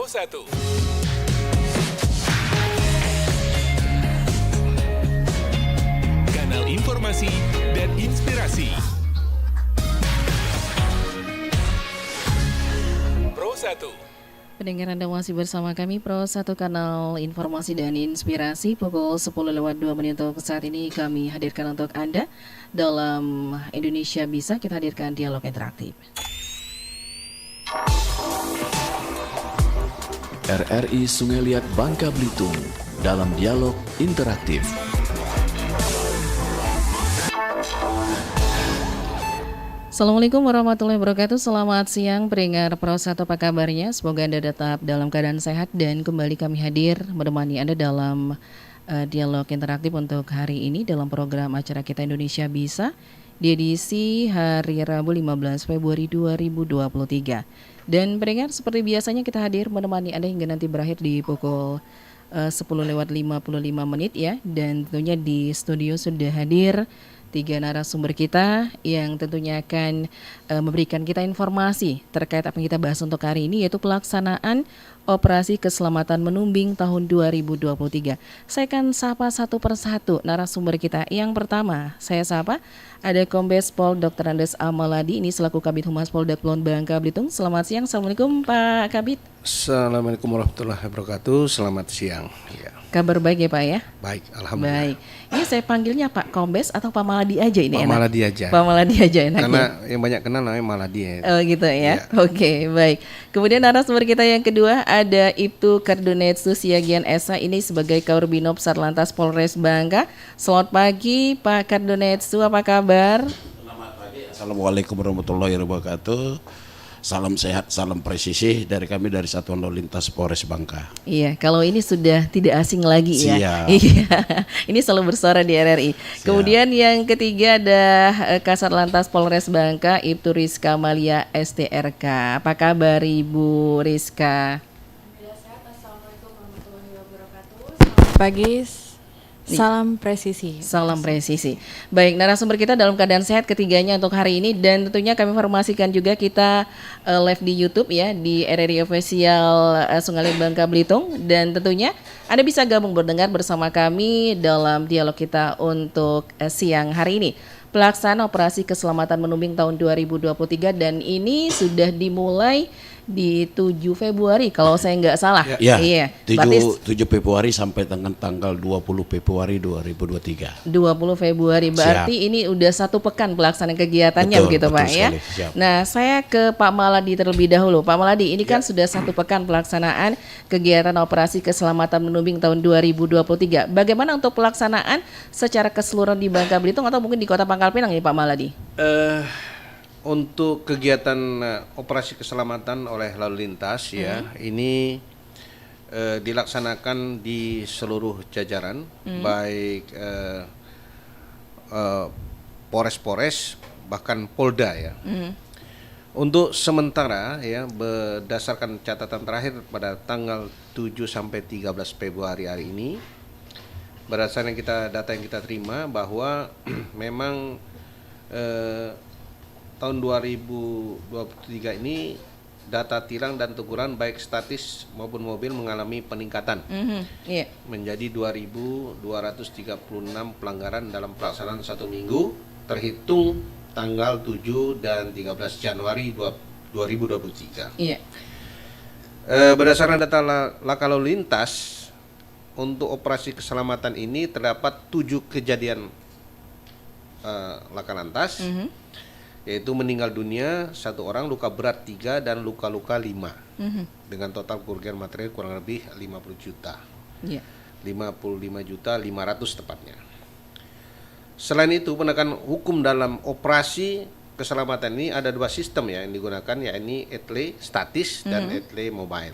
Pro 1. Kanal informasi dan inspirasi. Pro 1. Pendengar Anda masih bersama kami Pro 1 Kanal Informasi dan Inspirasi. Pukul 10:02 untuk saat ini kami hadirkan untuk Anda dalam Indonesia Bisa, kita hadirkan dialog interaktif. RRI Sungai Liat Bangka Belitung dalam dialog interaktif. Assalamualaikum warahmatullahi wabarakatuh. Selamat siang pendengar Pro 1, apa kabarnya? Semoga Anda tetap dalam keadaan sehat dan kembali kami hadir menemani Anda dalam dialog interaktif untuk hari ini dalam program acara kita Indonesia Bisa di edisi hari Rabu 15 Februari 2023. Dan pendengar, seperti biasanya kita hadir menemani Anda hingga nanti berakhir di pukul 10:55 ya. Dan tentunya di studio sudah hadir 3 narasumber kita yang tentunya akan memberikan kita informasi terkait apa yang kita bahas untuk hari ini, yaitu pelaksanaan Operasi Keselamatan Menumbing tahun 2023. Saya akan sapa satu persatu narasumber kita. Yang pertama, saya sapa ada Kombes Pol Dr. Andes Amaladi, ini selaku Kabid Humas Polda Kepulauan Bangka Belitung. Selamat siang, Assalamualaikum Pak Kabid. Assalamualaikum warahmatullahi wabarakatuh. Selamat siang. Ya. Kabar baik ya Pak ya? Baik, alhamdulillah. Baik. Ini saya panggilnya Pak Kombes atau Pak Maladi aja ini Pak enak? Maladi aja. Pak Maladi aja enak. Karena ya? yang banyak kenal namanya Maladi ya. Oh gitu ya. Ya. Oke, baik. Kemudian narasumber kita yang kedua ada Ibtu Kardunetsu Siagian Esa, ini sebagai Kaurbinob Satlantas Polres Bangka. Selamat pagi Pak Kardunetsu, apa kabar? Selamat pagi. Assalamualaikum warahmatullahi wabarakatuh. Salam sehat, salam presisi dari kami dari Satuan Lalu Lintas Polres Bangka. Iya, kalau ini sudah tidak asing lagi ya. Siap. Iya, ini selalu bersuara di RRI. Kemudian yang ketiga ada Kasat Lantas Polres Bangka, Ibtu Rizka Malia STRK. Apa kabar Ibu Rizka? Assalamualaikum warahmatullahi wabarakatuh. Selamat pagi. Salam presisi. Salam presisi. Baik, narasumber kita dalam keadaan sehat ketiganya untuk hari ini, dan tentunya kami informasikan juga kita live di YouTube ya, di RRI Official Sungai Liat Bangka Belitung, dan tentunya Anda bisa gabung berdengar bersama kami dalam dialog kita untuk siang hari ini. Pelaksanaan Operasi Keselamatan Menumbing tahun 2023, dan ini sudah dimulai di 7 Februari kalau saya nggak salah. Ya, Iya. 7 Februari sampai tanggal 20 Februari 2023. 20 Februari berarti ini udah 1 pekan pelaksanaan kegiatannya. Betul, begitu betul Pak ya. sekali, siap. Nah, saya ke Pak Maladi terlebih dahulu. Pak Maladi, ini kan sudah 1 pekan pelaksanaan kegiatan Operasi Keselamatan Menumbing tahun 2023. Bagaimana untuk pelaksanaan secara keseluruhan di Bangka Belitung atau mungkin di Kota Pangkal Pinang ini Pak Maladi? Untuk kegiatan operasi keselamatan oleh lalu lintas ya, ini dilaksanakan di seluruh jajaran, baik Polres-Polres bahkan Polda ya. Untuk sementara ya, berdasarkan catatan terakhir pada tanggal 7 sampai 13 Februari hari ini, berdasarkan data yang kita terima bahwa memang tahun 2023 ini data tilang dan teguran baik statis maupun mobil mengalami peningkatan menjadi 2.236 pelanggaran dalam pelaksanaan 1 minggu terhitung tanggal 7 dan 13 Januari 2023. Iya. Berdasarkan data laka lalu lintas untuk operasi keselamatan ini terdapat 7 kejadian laka lantas, yaitu meninggal dunia 1 orang, luka berat 3, dan luka-luka 5, dengan total kerugian material kurang lebih 50 juta, 55.500.000 tepatnya. Selain itu, penegakan hukum dalam operasi keselamatan ini ada 2 sistem ya yang digunakan, yakni etle statis dan etle mobile.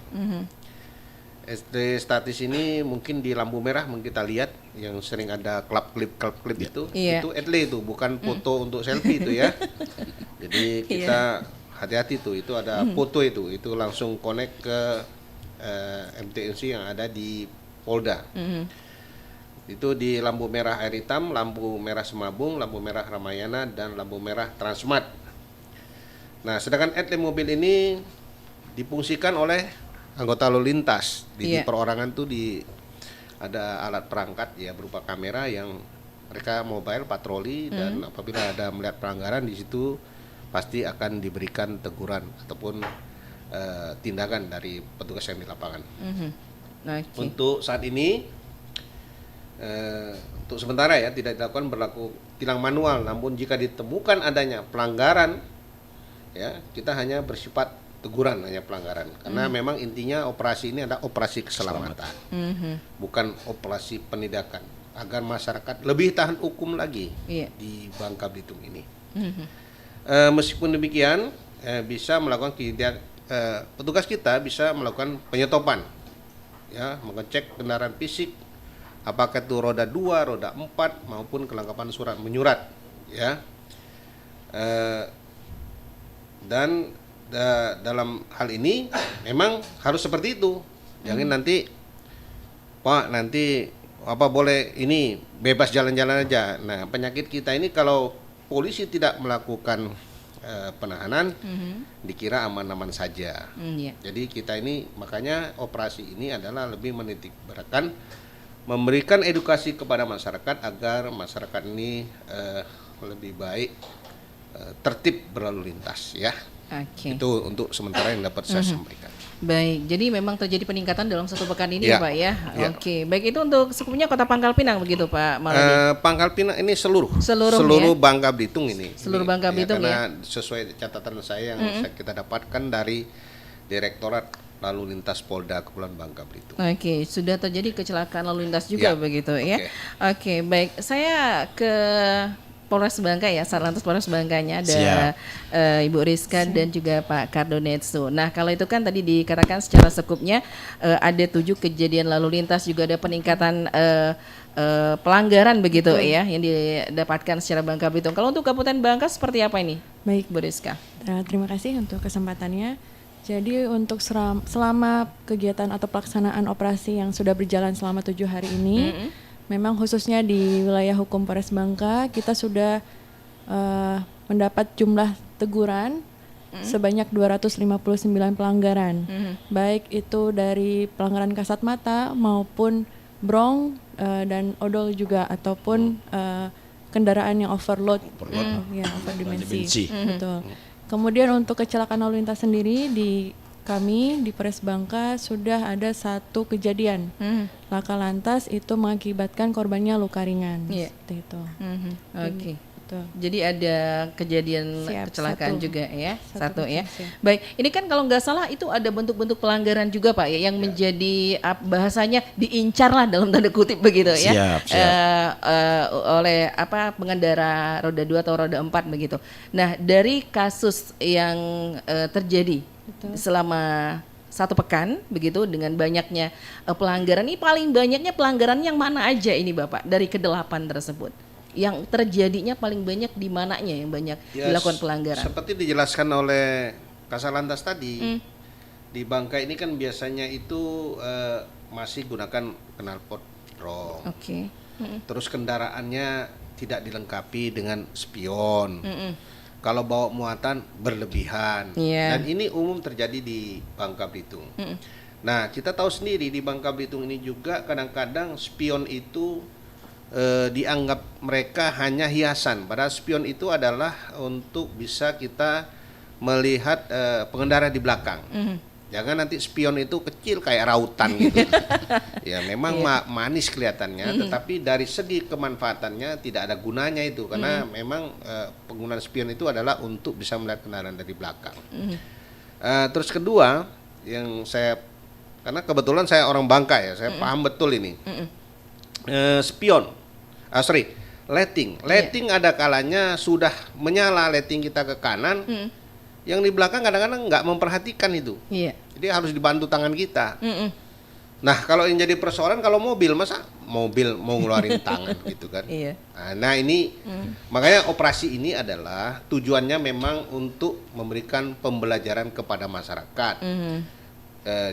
Statis ini mungkin di lampu merah mungkin kita lihat yang sering ada klip itu, itu etle itu bukan foto untuk selfie itu ya. Jadi kita hati-hati tuh, itu ada foto itu langsung connect ke MTNC yang ada di Polda. Itu di lampu merah air hitam, lampu merah Semabung, lampu merah Ramayana, dan lampu merah Transmart. Nah, sedangkan etle mobil ini difungsikan oleh anggota lalu lintas di Iya. perorangan tuh ada alat perangkat ya berupa kamera yang mereka mobile patroli dan apabila ada melihat pelanggaran di situ pasti akan diberikan teguran ataupun tindakan dari petugas yang di lapangan. Oke. Untuk saat ini untuk sementara ya tidak dilakukan berlaku tilang manual, namun jika ditemukan adanya pelanggaran ya kita hanya bersifat teguran hanya pelanggaran karena memang intinya operasi ini adalah operasi keselamatan, bukan operasi penindakan agar masyarakat lebih tahan hukum lagi Iya. di Bangka Belitung ini. Meskipun demikian bisa melakukan petugas kita bisa melakukan penyetopan ya, mengecek kendaraan fisik apakah itu roda 2, roda 4 maupun kelengkapan surat menyurat ya. Dan dalam hal ini memang harus seperti itu. Jangan nanti Pak nanti apa boleh ini bebas jalan-jalan aja. Nah, penyakit kita ini kalau polisi tidak melakukan penahanan dikira aman-aman saja. Iya. Jadi kita ini makanya operasi ini adalah lebih menitik beratkan memberikan edukasi kepada masyarakat agar masyarakat ini lebih baik tertib berlalu lintas ya. Oke. Itu untuk sementara yang dapat saya sampaikan. Baik, jadi memang terjadi peningkatan dalam 1 pekan ini ya Ya. Pak ya. Ya. Oke, baik itu untuk skupnya Kota Pangkal Pinang begitu Pak Mauladi. Pangkal Pinang ini seluruh Seluruh Bangka Belitung ini. Seluruh Bangka Belitung karena sesuai catatan saya yang kita dapatkan dari Direktorat Lalu Lintas Polda Kepulauan Bangka Belitung. Oke, sudah terjadi kecelakaan lalu lintas juga Ya. begitu ya. Oke, baik. Saya ke Polres Bangka ya, Satlantas Polres Bangkanya ada Ibu Rizka dan juga Pak Kardonetsu. Nah, kalau itu kan tadi dikatakan secara sekupnya ada 7 kejadian lalu lintas, juga ada peningkatan pelanggaran begitu ya yang didapatkan secara Bangka Belitung. Kalau untuk Kabupaten Bangka seperti apa ini? Baik, Bu Rizka. terima kasih untuk kesempatannya. Jadi untuk selama kegiatan atau pelaksanaan operasi yang sudah berjalan selama 7 hari ini, memang khususnya di wilayah hukum Polres Bangka kita sudah mendapat jumlah teguran sebanyak 259 pelanggaran, baik itu dari pelanggaran kasat mata maupun brong dan odol juga ataupun kendaraan yang overload, ya overdimensi, betul. Kemudian untuk kecelakaan lalu lintas sendiri di kami di Polres Bangka sudah ada 1 kejadian laka lantas itu mengakibatkan korbannya luka ringan. Iya. Seperti itu. Oke. Betul. Jadi ada kejadian Siap, kecelakaan 1. juga ya, 1 1 ya. kasus, ya. Baik, ini kan kalau nggak salah itu ada bentuk-bentuk pelanggaran juga Pak ya, yang menjadi bahasanya diincar lah dalam tanda kutip begitu ya. Siap, siap. Oleh pengendara roda 2 atau roda 4 begitu. Nah, dari kasus yang terjadi selama 1 pekan begitu dengan banyaknya pelanggaran, ini paling banyaknya pelanggaran yang mana aja ini Bapak dari ke-8 tersebut? Yang terjadinya paling banyak di mananya yang banyak dilakukan pelanggaran? Seperti dijelaskan oleh Kasalantas tadi, di Bangka ini kan biasanya itu masih gunakan knalpot brong. Oke. Terus kendaraannya tidak dilengkapi dengan spion. Kalau bawa muatan berlebihan. Iya. Dan ini umum terjadi di Bangka Belitung. Nah, kita tahu sendiri di Bangka Belitung ini juga kadang-kadang spion itu dianggap mereka hanya hiasan. Padahal spion itu adalah untuk bisa kita melihat pengendara di belakang. Jangan nanti spion itu kecil kayak rautan gitu. Ya memang manis kelihatannya, tetapi dari segi kemanfaatannya tidak ada gunanya itu karena memang penggunaan spion itu adalah untuk bisa melihat kendaraan dari belakang. Terus kedua yang karena kebetulan saya orang Bangka ya, saya paham betul ini. Lighting ada kalanya sudah menyala lighting kita ke kanan, yang di belakang kadang-kadang nggak memperhatikan itu. Iya. Jadi harus dibantu tangan kita. Nah kalau yang jadi persoalan kalau masa mobil mau ngeluarin tangan gitu kan. Iya. Nah ini makanya operasi ini adalah tujuannya memang untuk memberikan pembelajaran kepada masyarakat.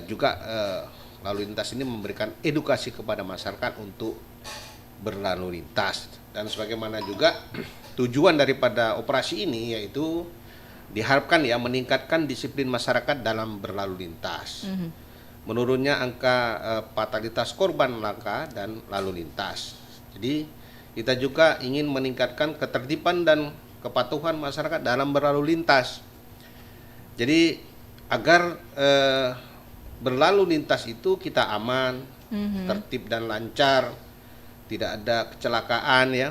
Juga lalu lintas ini memberikan edukasi kepada masyarakat untuk berlalu lintas, dan sebagaimana juga tujuan daripada operasi ini yaitu diharapkan ya meningkatkan disiplin masyarakat dalam berlalu lintas. menurunnya angka fatalitas korban laka dan lalu lintas. Jadi kita juga ingin meningkatkan ketertiban dan kepatuhan masyarakat dalam berlalu lintas. Jadi agar berlalu lintas itu kita aman, tertib dan lancar, tidak ada kecelakaan ya.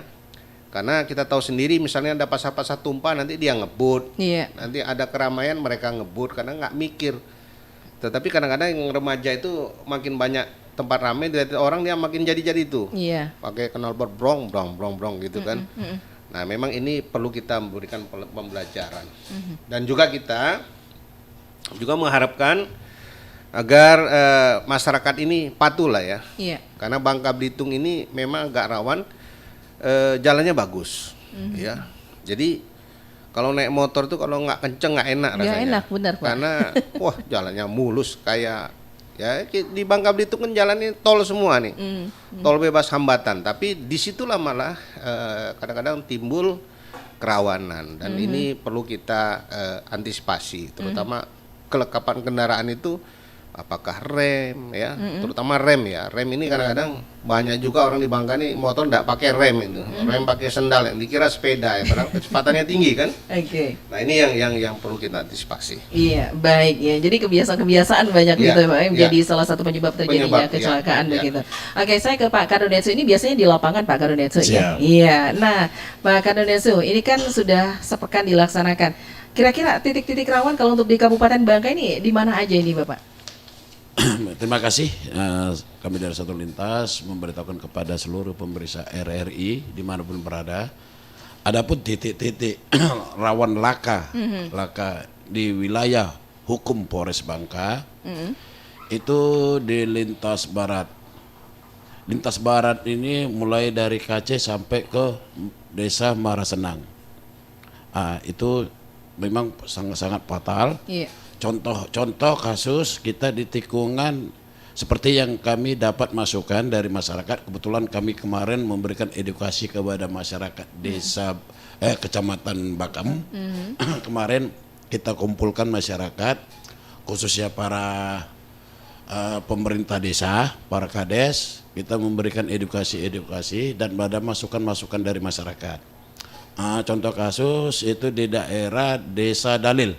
Karena kita tahu sendiri misalnya ada pasar-pasar tumpah nanti dia ngebut, nanti ada keramaian mereka ngebut karena nggak mikir. Tetapi kadang-kadang yang remaja itu makin banyak tempat ramai dilihat orang dia makin jadi-jadi itu, pakai knalpot brong gitu kan. Nah memang ini perlu kita memberikan pembelajaran dan juga kita juga mengharapkan agar masyarakat ini patuh lah ya. Karena Bangka Belitung ini memang agak rawan, jalannya bagus, ya. Jadi kalau naik motor tuh kalau nggak kenceng nggak enak rasanya. Nggak enak, benar Pak. Karena wah jalannya mulus kayak ya di Bangka Belitung kan jalannya tol semua nih, tol bebas hambatan. Tapi disitulah malah kadang-kadang timbul kerawanan dan ini perlu kita antisipasi, terutama kelengkapan kendaraan itu. Apakah rem ya, terutama rem ya. Rem ini kadang-kadang banyak juga orang di Bangka nih motor enggak pakai rem itu. Rem pakai sendal yang dikira sepeda ya, padahal kecepatannya tinggi kan. Nah, ini yang perlu kita antisipasi. Iya, baik ya. Jadi kebiasaan banyak gitu ya, Pak, menjadi salah satu penyebab terjadinya kecelakaan begitu. Oke, saya ke Pak Kadonetsu. Ini biasanya di lapangan Pak Kadonetsu ya. Iya. Nah, Pak Kadonetsu, ini kan sudah sepekan dilaksanakan. Kira-kira titik-titik rawan kalau untuk di Kabupaten Bangka ini di mana aja ini, Bapak? Terima kasih. Kami dari Satuan Lintas memberitahukan kepada seluruh pemeriksa RRI dimanapun berada. Adapun titik-titik rawan laka di wilayah hukum Polres Bangka itu di lintas barat. Lintas barat ini mulai dari KC sampai ke Desa Marasenang. Itu memang sangat-sangat fatal. Contoh kasus kita di tikungan seperti yang kami dapat masukan dari masyarakat. Kebetulan kami kemarin memberikan edukasi kepada masyarakat desa kecamatan Bakam. Kemarin kita kumpulkan masyarakat khususnya para pemerintah desa, para kades, kita memberikan edukasi dan ada masukan-masukan dari masyarakat. Contoh kasus itu di daerah Desa Dalil.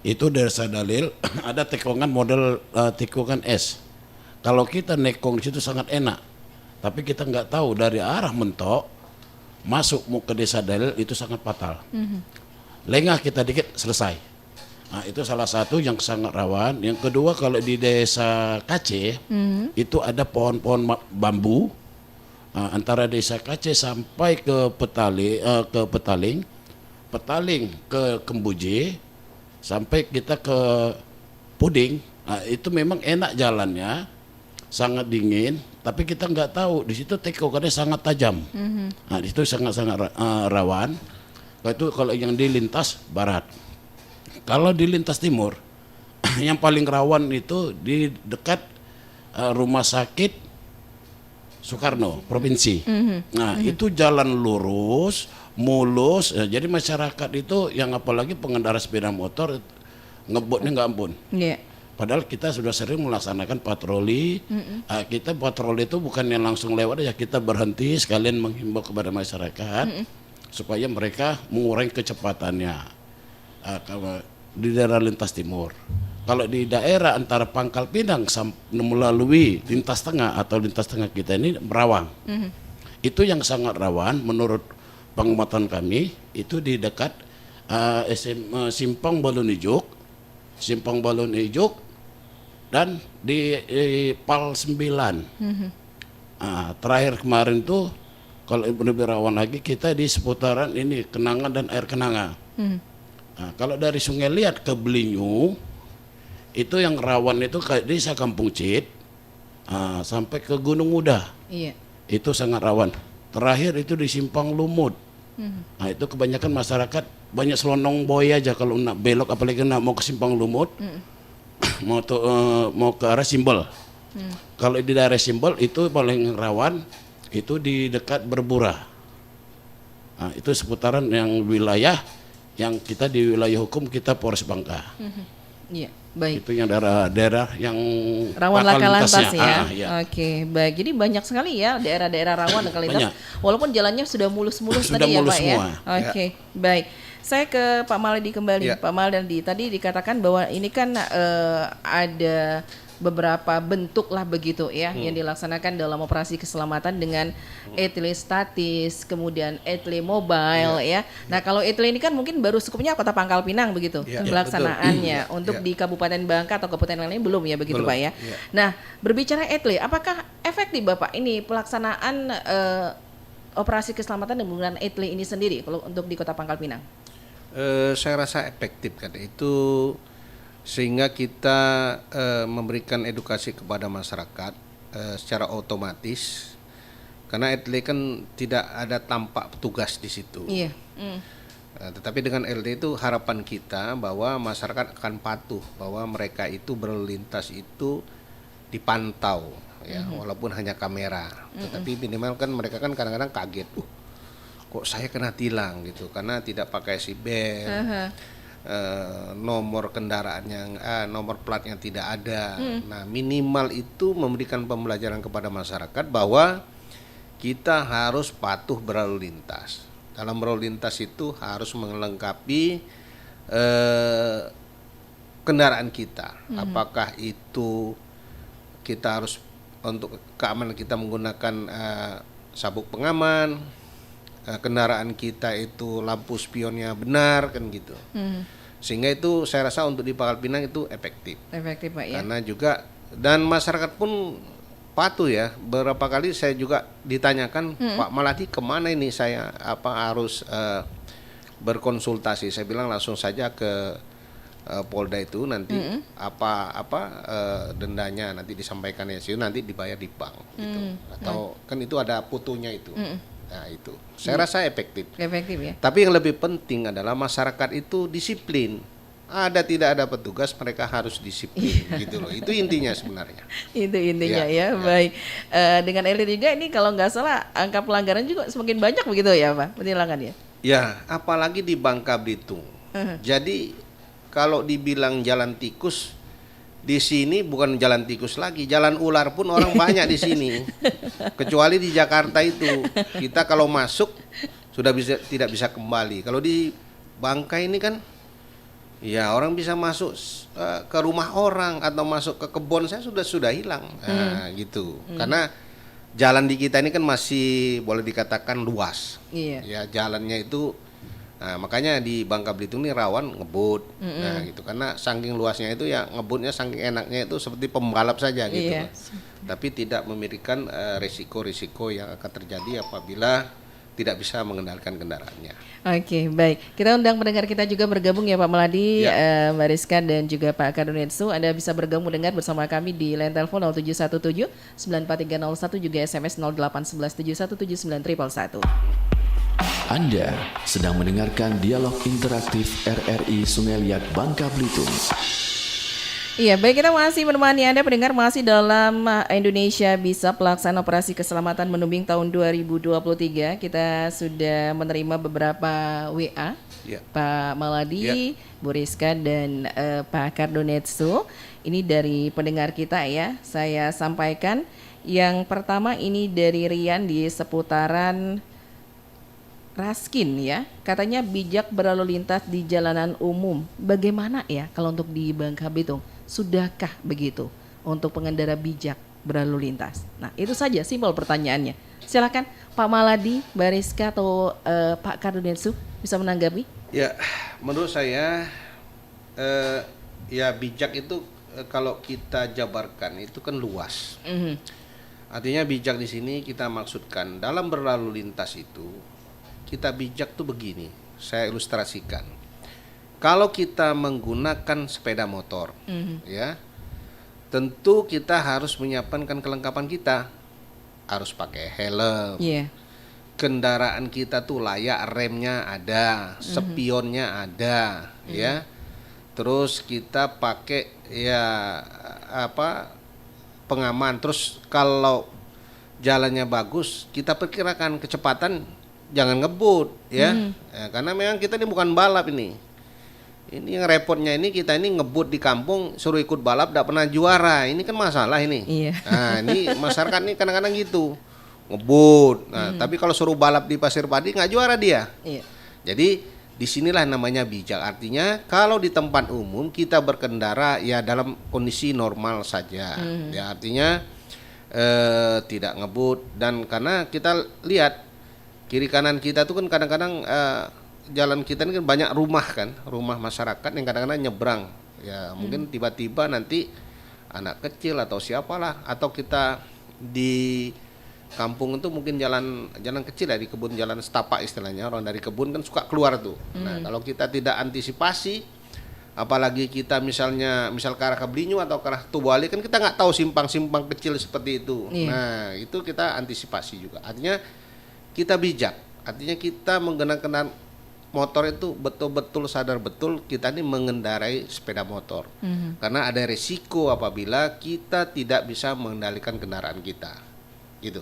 Itu Desa Dalil ada tikungan model tikungan es. Kalau kita nekong situ sangat enak, tapi kita nggak tahu dari arah Mentok masuk mau ke Desa Dalil itu sangat fatal. Lengah kita dikit selesai. Nah, itu salah satu yang sangat rawan. Yang kedua kalau di Desa Kace itu ada pohon-pohon bambu. Antara Desa Kace sampai ke Petaling ke Kembuje sampai kita ke Puding. Itu memang enak jalannya, sangat dingin, tapi kita nggak tahu di situ tikungannya sangat tajam. Nah, di situ sangat-sangat rawan. Itu kalau yang di lintas barat. Kalau di lintas timur, yang paling rawan itu di dekat rumah sakit Soekarno Provinsi. Nah, itu jalan lurus, mulus. Jadi masyarakat itu yang apalagi pengendara sepeda motor ngebutnya nggak ampun. Padahal kita sudah sering melaksanakan patroli. Kita patroli itu bukan yang langsung lewat ya, kita berhenti sekalian menghimbau kepada masyarakat supaya mereka mengurangi kecepatannya di daerah lintas timur. Kalau di daerah antara Pangkal Pinang melalui lintas tengah atau lintas tengah kita ini merawang. Itu yang sangat rawan menurut pengamatan kami itu di dekat Simpang Balon Ijuk, dan di Pal 9. Terakhir kemarin tuh kalau lebih rawan lagi kita di seputaran ini Kenanga dan Air Kenanga. Kalau dari Sungai Liat ke Belinyu itu yang rawan itu kayak desa Kampung Cit sampai ke Gunung Muda. Itu sangat rawan. Terakhir itu di Simpang Lumut. Nah, itu kebanyakan masyarakat banyak selonong boy aja kalau nak belok, apalagi nak mau ke Simpang Lumut, mau ke arah Simbol. Kalau di daerah Simbol itu paling rawan itu di dekat Berbura. Nah, itu seputaran yang wilayah yang kita di wilayah hukum kita Polres Bangka. Iya, baik. Itu yang daerah-daerah yang Rawan laka lantas ya. iya. Oke, baik. Jadi banyak sekali ya daerah-daerah rawan laka lintas. Banyak. Walaupun jalannya sudah mulus-mulus Sudah tadi ya mulus Pak semua. ya. Oke, baik. Saya ke Pak Maladi kembali. Ya. Pak Maladi tadi dikatakan bahwa ini kan ada beberapa bentuk lah begitu ya yang dilaksanakan dalam operasi keselamatan dengan etle statis, kemudian etle mobile ya. Nah kalau etle ini kan mungkin baru skupnya Kota Pangkal Pinang begitu Ya, pelaksanaannya. betul. Untuk Ya. di Kabupaten Bangka atau kabupaten lainnya belum ya begitu Belum, Pak ya. ya. Nah berbicara etle, apakah efektif Bapak ini pelaksanaan operasi keselamatan dan menggunakan etle ini sendiri kalau untuk di Kota Pangkal Pinang? Saya rasa efektif kan itu, sehingga kita memberikan edukasi kepada masyarakat secara otomatis, karena etle kan tidak ada tampak petugas di situ. Iya. Tetapi dengan LD itu harapan kita bahwa masyarakat akan patuh, bahwa mereka itu berlalu lintas itu dipantau ya, walaupun hanya kamera. Tetapi minimal kan mereka kan kadang-kadang kaget, kok saya kena tilang gitu karena tidak pakai seat belt. Nomor kendaraan yang nomor platnya tidak ada. Nah, minimal itu memberikan pembelajaran kepada masyarakat bahwa kita harus patuh berlalu lintas. Dalam berlalu lintas itu harus melengkapi kendaraan kita. Apakah itu kita harus untuk keamanan kita menggunakan sabuk pengaman, kendaraan kita itu lampu spionnya benar kan gitu. Sehingga itu saya rasa untuk di Pangkal Pinang itu efektif. Efektif Pak ya. Karena juga dan masyarakat pun patuh ya. Beberapa kali saya juga ditanyakan, Pak Maladi kemana ini saya harus berkonsultasi. Saya bilang langsung saja ke Polda itu nanti dendanya nanti disampaikan ya, nanti dibayar di bank gitu. Atau kan itu ada fotonya itu. Nah itu saya rasa efektif. Efektif ya. Tapi yang lebih penting adalah masyarakat itu disiplin. Ada tidak ada petugas mereka harus disiplin gitu loh. Itu intinya sebenarnya. Itu intinya Ya, ya. Baik. Dengan elit juga ini kalau nggak salah angka pelanggaran juga semakin banyak begitu ya Pak penilangannya. Ya, apalagi di Bangka Belitung. Jadi kalau dibilang jalan tikus, di sini bukan jalan tikus lagi, jalan ular pun orang banyak di sini. Kecuali di Jakarta itu, kita kalau masuk sudah tidak bisa kembali. Kalau di Bangka ini kan, ya orang bisa masuk ke rumah orang atau masuk ke kebun saya sudah hilang, gitu. Karena jalan di kita ini kan masih boleh dikatakan luas. Iya. Ya jalannya itu. Nah, makanya di Bangka Belitung ini rawan ngebut. Nah, gitu. Karena saking luasnya itu ya ngebutnya saking enaknya itu seperti pembalap saja gitu. Iya. Tapi tidak memikirkan risiko-risiko yang akan terjadi apabila tidak bisa mengendalikan kendaraannya. Oke, baik. Kita undang pendengar kita juga bergabung ya Pak Maladi, Ya. Mbak Rizka dan juga Pak Kadunetsu. Anda bisa bergabung dengar bersama kami di line telepon 0717 94301 juga SMS 0811 7179 111. Anda sedang mendengarkan dialog interaktif RRI Sungai Liat Bangka Belitung. Iya, baik, kita masih menemani Anda pendengar masih dalam Indonesia Bisa Pelaksanaan Operasi Keselamatan Menumbing tahun 2023. Kita sudah menerima beberapa WA, Ya. Pak Maladi, Bu Rizka dan Pak Kadunetsu. Ini dari pendengar kita ya. Saya sampaikan yang pertama ini dari Rian di seputaran Raskin ya, katanya bijak berlalu lintas di jalanan umum. Bagaimana ya kalau untuk di Bangka Belitung? Sudahkah begitu untuk pengendara bijak berlalu lintas? Nah itu saja simpel pertanyaannya. Silakan Pak Maladi, Mbak Rizka atau Pak Kadunetsu bisa menanggapi. Ya, menurut saya ya bijak itu kalau kita jabarkan itu kan luas. Artinya bijak di sini kita maksudkan dalam berlalu lintas itu kita bijak tuh begini, saya ilustrasikan. Kalau kita menggunakan sepeda motor, ya, tentu kita harus menyiapkan kelengkapan kita, harus pakai helm. Kendaraan kita tuh layak, remnya ada, spionnya ada, ya. Terus kita pakai ya pengaman. Terus kalau jalannya bagus, kita perkirakan kecepatan. Jangan ngebut ya. Karena memang kita ini bukan balap ini. Ini yang repotnya ini kita ini ngebut di kampung suruh ikut balap tidak pernah juara. Ini kan masalah ini. Iya. Nah, ini masyarakat ini kadang-kadang gitu. Ngebut. Nah, tapi kalau suruh balap di Pasir Padi nggak juara dia. Iya. Jadi disinilah namanya bijak. Artinya kalau di tempat umum kita berkendara ya dalam kondisi normal saja. Ya artinya tidak ngebut, dan karena kita lihat kiri kanan kita tuh kan kadang-kadang jalan kita ini kan banyak rumah masyarakat yang kadang-kadang nyebrang. Ya mungkin tiba-tiba nanti anak kecil atau siapalah, atau kita di kampung itu mungkin jalan kecil ya, di kebun jalan setapak istilahnya, orang dari kebun kan suka keluar tuh. Nah kalau kita tidak antisipasi, apalagi kita misal ke arah Kablinyu atau ke arah Tubali, kan kita nggak tahu simpang-simpang kecil seperti itu. Nah itu kita antisipasi juga. Artinya kita bijak, artinya kita menggunakan motor itu betul-betul sadar betul kita ini mengendarai sepeda motor. Karena ada resiko apabila kita tidak bisa mengendalikan kendaraan kita. Gitu.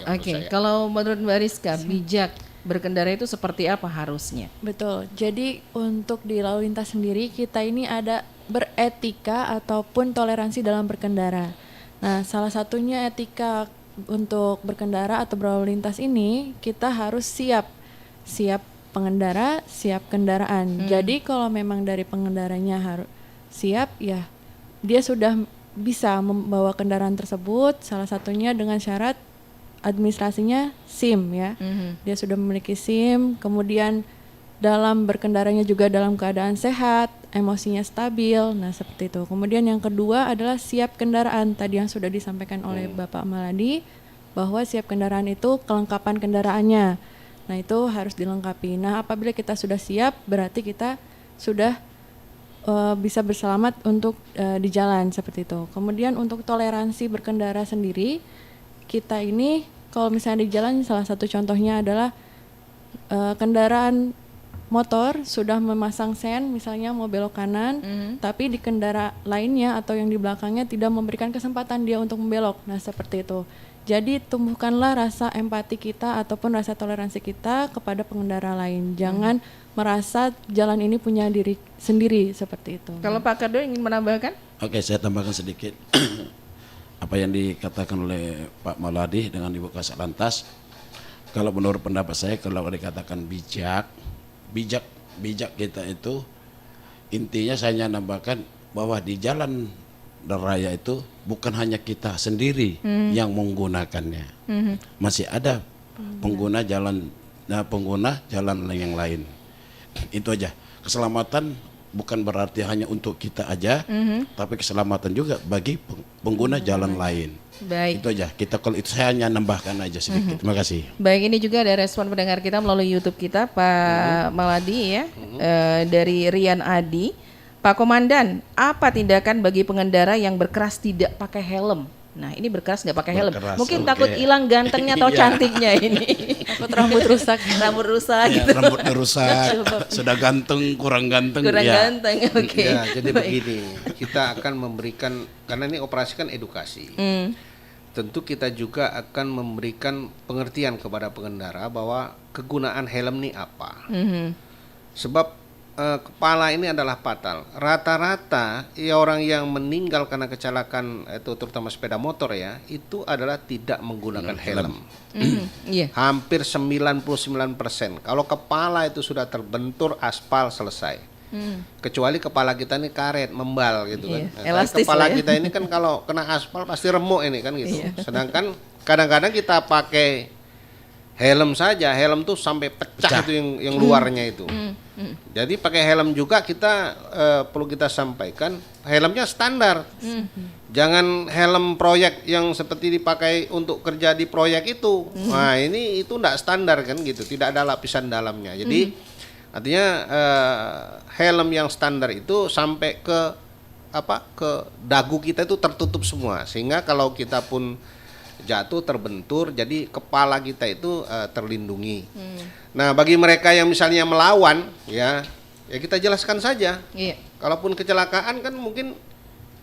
Oke, kalau menurut Mbak Rizka, bijak berkendara itu seperti apa harusnya? Betul. Jadi untuk di lalu lintas sendiri kita ini ada beretika ataupun toleransi dalam berkendara. Nah, salah satunya etika untuk berkendara atau berlalu lintas ini kita harus siap pengendara, siap kendaraan. Jadi kalau memang dari pengendaranya harus siap, ya dia sudah bisa membawa kendaraan tersebut. Salah satunya dengan syarat administrasinya SIM ya. Dia sudah memiliki SIM, kemudian dalam berkendaranya juga dalam keadaan sehat, emosinya stabil. Nah, seperti itu. Kemudian yang kedua adalah siap kendaraan. Tadi yang sudah disampaikan oleh Bapak Maladi bahwa siap kendaraan itu kelengkapan kendaraannya. Nah, itu harus dilengkapi. Nah, apabila kita sudah siap, berarti kita sudah bisa berselamat untuk di jalan seperti itu. Kemudian untuk toleransi berkendara sendiri, kita ini kalau misalnya di jalan, salah satu contohnya adalah kendaraan motor sudah memasang sen, misalnya mau belok kanan, tapi di kendara lainnya atau yang di belakangnya tidak memberikan kesempatan dia untuk membelok. Nah, seperti itu. Jadi tumbuhkanlah rasa empati kita ataupun rasa toleransi kita kepada pengendara lain. Jangan merasa jalan ini punya diri sendiri seperti itu. Kalau Pak Kardo ingin menambahkan? Oke, saya tambahkan sedikit apa yang dikatakan oleh Pak Mauladi dengan Ibu Kasat Lantas. Kalau menurut pendapat saya, kalau dikatakan bijak kita itu intinya saya nambahkan bahwa di jalan raya itu bukan hanya kita sendiri yang menggunakannya, masih ada pengguna jalan yang lain. Itu aja. Keselamatan bukan berarti hanya untuk kita aja, tapi keselamatan juga bagi pengguna jalan lain. Baik. Itu aja. Kalau itu saya hanya nambahkan aja sedikit. Terima kasih. Baik, ini juga ada respon pendengar kita melalui YouTube kita, Pak Maladi ya, dari Rian Adi. Pak Komandan, apa tindakan bagi pengendara yang berkeras tidak pakai helm? Nah, ini berkeras nggak pakai helm. Mungkin takut hilang gantengnya atau cantiknya ini. Takut rambut rusak. Rambut rusak gitu. Rambutnya rusak, sudah ganteng, kurang ganteng. Ganteng, oke. Ya, jadi begini, kita akan memberikan, karena ini operasi kan edukasi. Tentu kita juga akan memberikan pengertian kepada pengendara bahwa kegunaan helm ini apa. Sebab kepala ini adalah fatal. Rata-rata ya orang yang meninggal karena kecelakaan itu terutama sepeda motor ya, itu adalah tidak menggunakan helm. Hampir 99%. Kalau kepala itu sudah terbentur aspal selesai. Kecuali kepala kita ini karet, membal gitu kan. Elastis kepala ya. kita ini kan kalau kena aspal pasti remuk ini kan gitu. Sedangkan kadang-kadang kita pakai helm saja, helm tuh sampai pecah. Itu yang luarnya itu. Jadi pakai helm juga kita perlu kita sampaikan, helmnya standar. Jangan helm proyek yang seperti dipakai untuk kerja di proyek itu. Nah, itu enggak standar kan gitu, tidak ada lapisan dalamnya. Jadi artinya helm yang standar itu sampai ke dagu kita itu tertutup semua, sehingga kalau kita pun jatuh terbentur, jadi kepala kita itu terlindungi. Nah, bagi mereka yang misalnya melawan, ya kita jelaskan saja. Kalaupun kecelakaan kan mungkin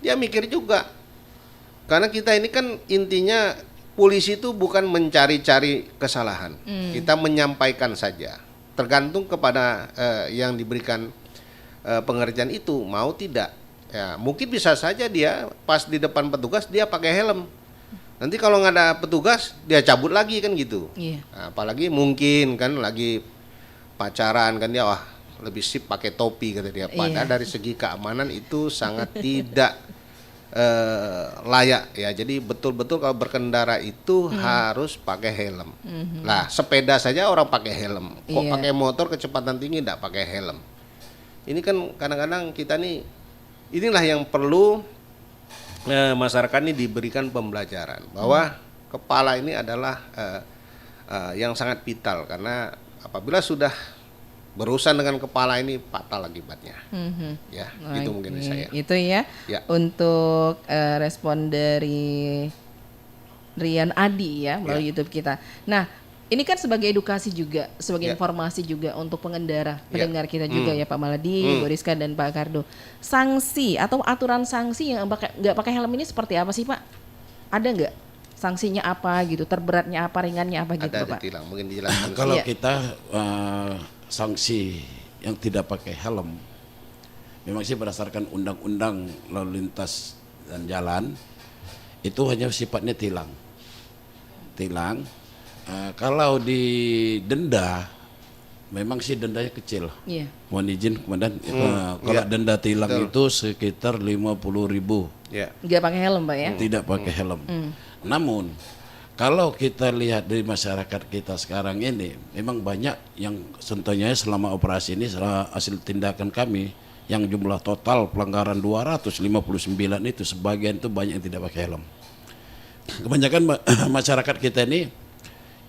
dia mikir juga, karena kita ini kan intinya polisi itu bukan mencari-cari kesalahan, kita menyampaikan saja. Tergantung kepada yang diberikan pengerjaan itu, mau tidak. Ya, mungkin bisa saja dia pas di depan petugas dia pakai helm. Nanti kalau nggak ada petugas dia cabut lagi kan gitu. Iya. Nah, apalagi mungkin kan lagi pacaran kan dia, wah lebih sip pakai topi kata dia. Padahal dari segi keamanan itu sangat tidak layak ya. Jadi betul-betul kalau berkendara itu harus pakai helm. Lah sepeda saja orang pakai helm. Kok pakai motor kecepatan tinggi tidak pakai helm? Ini kan kadang-kadang kita nih, inilah yang perlu masyarakat ini diberikan pembelajaran bahwa kepala ini adalah yang sangat vital, karena apabila sudah berurusan dengan kepala ini fatal akibatnya. Ya, itu mungkin saya. Itu ya. Untuk respon dari Rian Adi ya melalui YouTube kita. Nah, ini kan sebagai edukasi juga, sebagai informasi juga untuk pengendara, pendengar kita juga ya Pak Maladi, Bu Rizka dan Pak Kardo. Sanksi atau aturan sanksi yang nggak pakai helm ini seperti apa sih Pak? Ada nggak? Sanksinya apa gitu? Terberatnya apa? Ringannya apa gitu Ada Pak? ditilang, mungkin dijelaskan. Kalau kita sanksi yang tidak pakai helm, memang sih berdasarkan undang-undang lalu lintas dan jalan itu hanya sifatnya tilang. Kalau didenda, memang sih dendanya kecil. Mohon izin komandan, kalau denda tilang itu sekitar 50.000. Nggak pakai helm Pak ya? Tidak pakai helm. Namun kalau kita lihat dari masyarakat kita sekarang ini, memang banyak yang contohnya selama operasi ini, hasil tindakan kami yang jumlah total pelanggaran 259 itu, sebagian itu banyak yang tidak pakai helm. Kebanyakan masyarakat kita ini,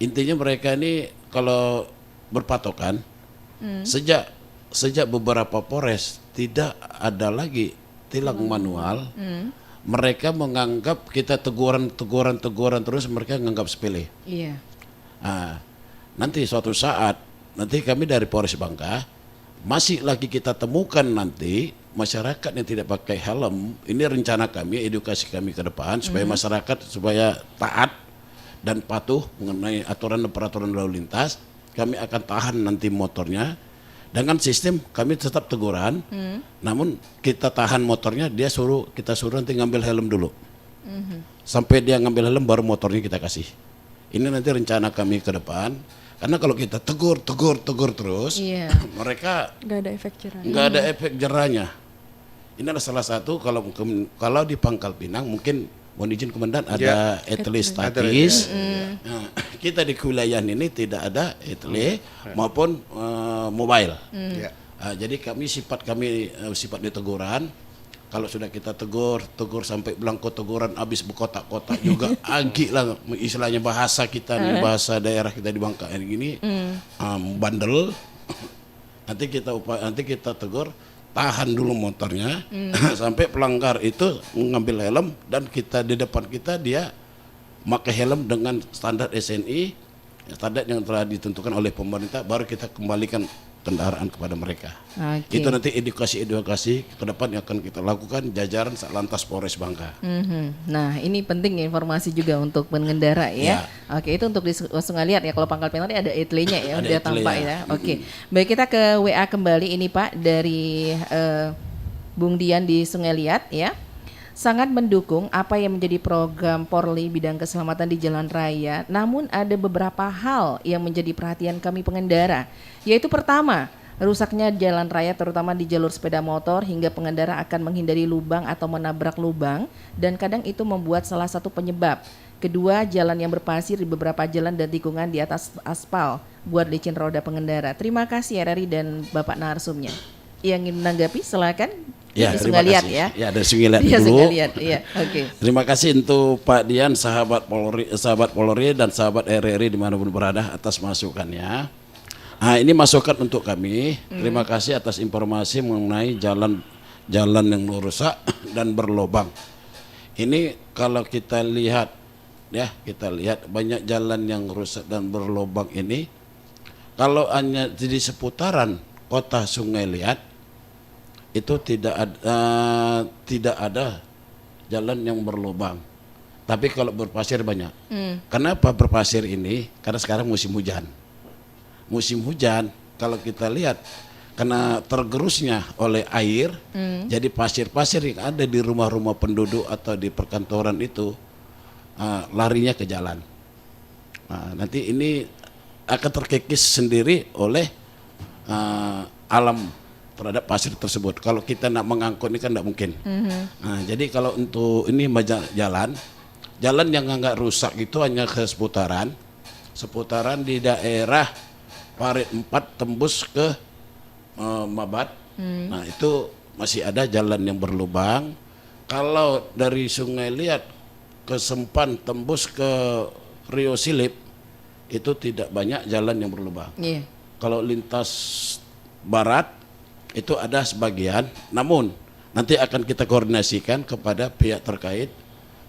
intinya mereka ini kalau berpatokan, sejak beberapa Polres tidak ada lagi tilang manual. Mereka menganggap kita teguran terus, mereka menganggap sepele. Nanti suatu saat, nanti kami dari Polres Bangka masih lagi kita temukan nanti masyarakat yang tidak pakai helm. Ini rencana kami, edukasi kami ke depan supaya masyarakat supaya taat dan patuh mengenai aturan dan peraturan lalu lintas. Kami akan tahan nanti motornya. Dengan sistem kami tetap teguran, namun kita tahan motornya, kita suruh nanti ngambil helm dulu. Sampai dia ngambil helm baru motornya kita kasih. Ini nanti rencana kami ke depan. Karena kalau kita tegur terus, mereka nggak ada efek jerah. Nggak ada efek jerahnya. Ini adalah salah satu kalau di Pangkal Pinang mungkin mohon izin komandan ada etle statis. Nah, kita di kewilayahan ini tidak ada etle maupun mobile. Jadi sifat di teguran. Kalau sudah kita tegur sampai belangko teguran habis berkotak-kotak juga agi lah istilahnya bahasa kita nih, bahasa daerah kita di Bangka ini bandel. Nanti kita tegur, tahan dulu motornya sampai pelanggar itu mengambil helm, dan kita di depan kita dia pakai helm dengan standar SNI, standar yang telah ditentukan oleh pemerintah, baru kita kembalikan kendaraan kepada mereka. Itu nanti edukasi ke depan yang akan kita lakukan jajaran Satlantas Polres Bangka. Nah, ini penting informasi juga untuk pengendara ya. Oke, itu untuk di Sungai Liat ya. Kalau Pangkal Pinang ada etle-nya ya, udah tampak ya. Oke. Baik, kita ke WA kembali ini Pak dari Bung Dian di Sungai Liat ya. Sangat mendukung apa yang menjadi program Polri bidang keselamatan di jalan raya. Namun ada beberapa hal yang menjadi perhatian kami pengendara. Yaitu pertama, rusaknya jalan raya terutama di jalur sepeda motor hingga pengendara akan menghindari lubang atau menabrak lubang, dan kadang itu membuat salah satu penyebab. Kedua, jalan yang berpasir di beberapa jalan dan tikungan di atas aspal buat licin roda pengendara. Terima kasih RRI dan Bapak narsumnya. Yang ingin menanggapi silakan. Ya, di Sungai Liat ya. Ya, dari Sungai Liat dulu. Sungai Liat, ya. Oke. Terima kasih untuk Pak Dian, sahabat Polri dan sahabat RRI dimanapun berada atas masukannya. Nah, ini masukan untuk kami. Terima kasih atas informasi mengenai jalan yang rusak dan berlobang. Ini kalau kita lihat banyak jalan yang rusak dan berlobang ini. Kalau hanya di seputaran kota Sungai Liat itu tidak ada jalan yang berlubang. Tapi kalau berpasir banyak. Kenapa berpasir ini? Karena sekarang musim hujan. Musim hujan kalau kita lihat karena tergerusnya oleh air, jadi pasir-pasir yang ada di rumah-rumah penduduk atau di perkantoran itu larinya ke jalan. Nanti ini akan terkikis sendiri oleh alam terhadap pasir tersebut. Kalau kita nak mengangkut ini kan tidak mungkin. Jadi kalau untuk ini jalan yang nggak rusak itu hanya ke seputaran di daerah Parit 4 tembus ke Mabat. Nah itu masih ada jalan yang berlubang. Kalau dari Sungai Liat ke Sempan tembus ke Rio Silip itu tidak banyak jalan yang berlubang. Kalau lintas barat itu ada sebagian, namun nanti akan kita koordinasikan kepada pihak terkait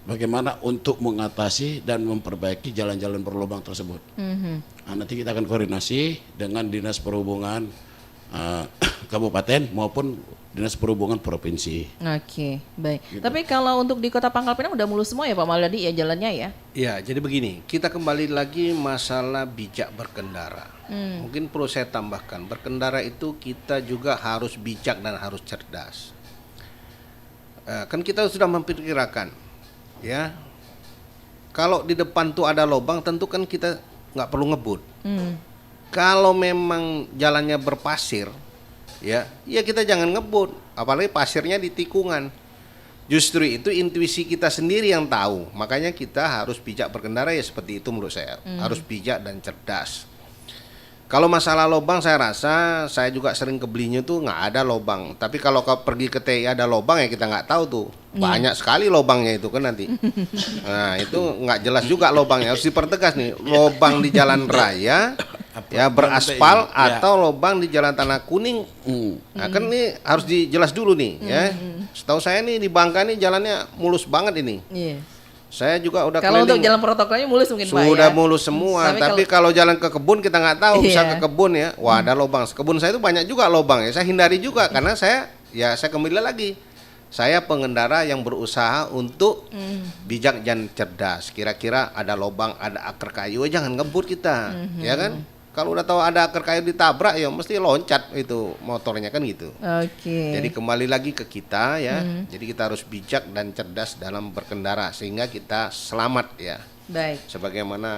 bagaimana untuk mengatasi dan memperbaiki jalan-jalan berlubang tersebut. Nanti kita akan koordinasi dengan Dinas Perhubungan Kabupaten maupun Dinas Perhubungan Provinsi. Oke, baik. Gitu. Tapi kalau untuk di Kota Pangkal Pinang udah mulus semua ya Pak Mauladi ya jalannya ya? Ya, jadi begini, kita kembali lagi masalah bijak berkendara. Mungkin perlu saya tambahkan, berkendara itu kita juga harus bijak dan harus cerdas. Kan kita sudah memperkirakan, ya, kalau di depan tuh ada lubang, tentu kan kita nggak perlu ngebut. Kalau memang jalannya berpasir, ya kita jangan ngebut, apalagi pasirnya di tikungan. Justru itu intuisi kita sendiri yang tahu. Makanya kita harus bijak berkendara ya seperti itu menurut saya. Harus bijak dan cerdas. Kalau masalah lubang saya rasa saya juga sering kebelinya tuh nggak ada lubang. Tapi kalau kau pergi ke TI ada lubang ya kita nggak tahu tuh. Banyak sekali lubangnya itu kan nanti. Nah itu nggak jelas juga lubangnya. Harus dipertegas nih. Lubang di jalan raya ya beraspal atau lubang di jalan tanah kuning. Nah kan ini harus dijelas dulu nih ya. Setahu saya nih di Bangka nih jalannya mulus banget ini. Saya juga udah kalau keliling. untuk jalan protokolnya mulus mungkin Pak ya. Sudah mulus semua, tapi kalau jalan ke kebun kita nggak tahu, bisa ke kebun ya. Wah, ada lubang. Kebun saya itu banyak juga lubang ya. Saya hindari juga karena saya kembali lagi. Saya pengendara yang berusaha untuk bijak dan cerdas. Kira-kira ada lubang, ada akar kayu, jangan ngebut kita, ya kan? Kalau udah tahu ada akar kayu ditabrak ya mesti loncat itu motornya kan gitu. Jadi kembali lagi ke kita ya. Jadi kita harus bijak dan cerdas dalam berkendara sehingga kita selamat ya. Baik. Sebagaimana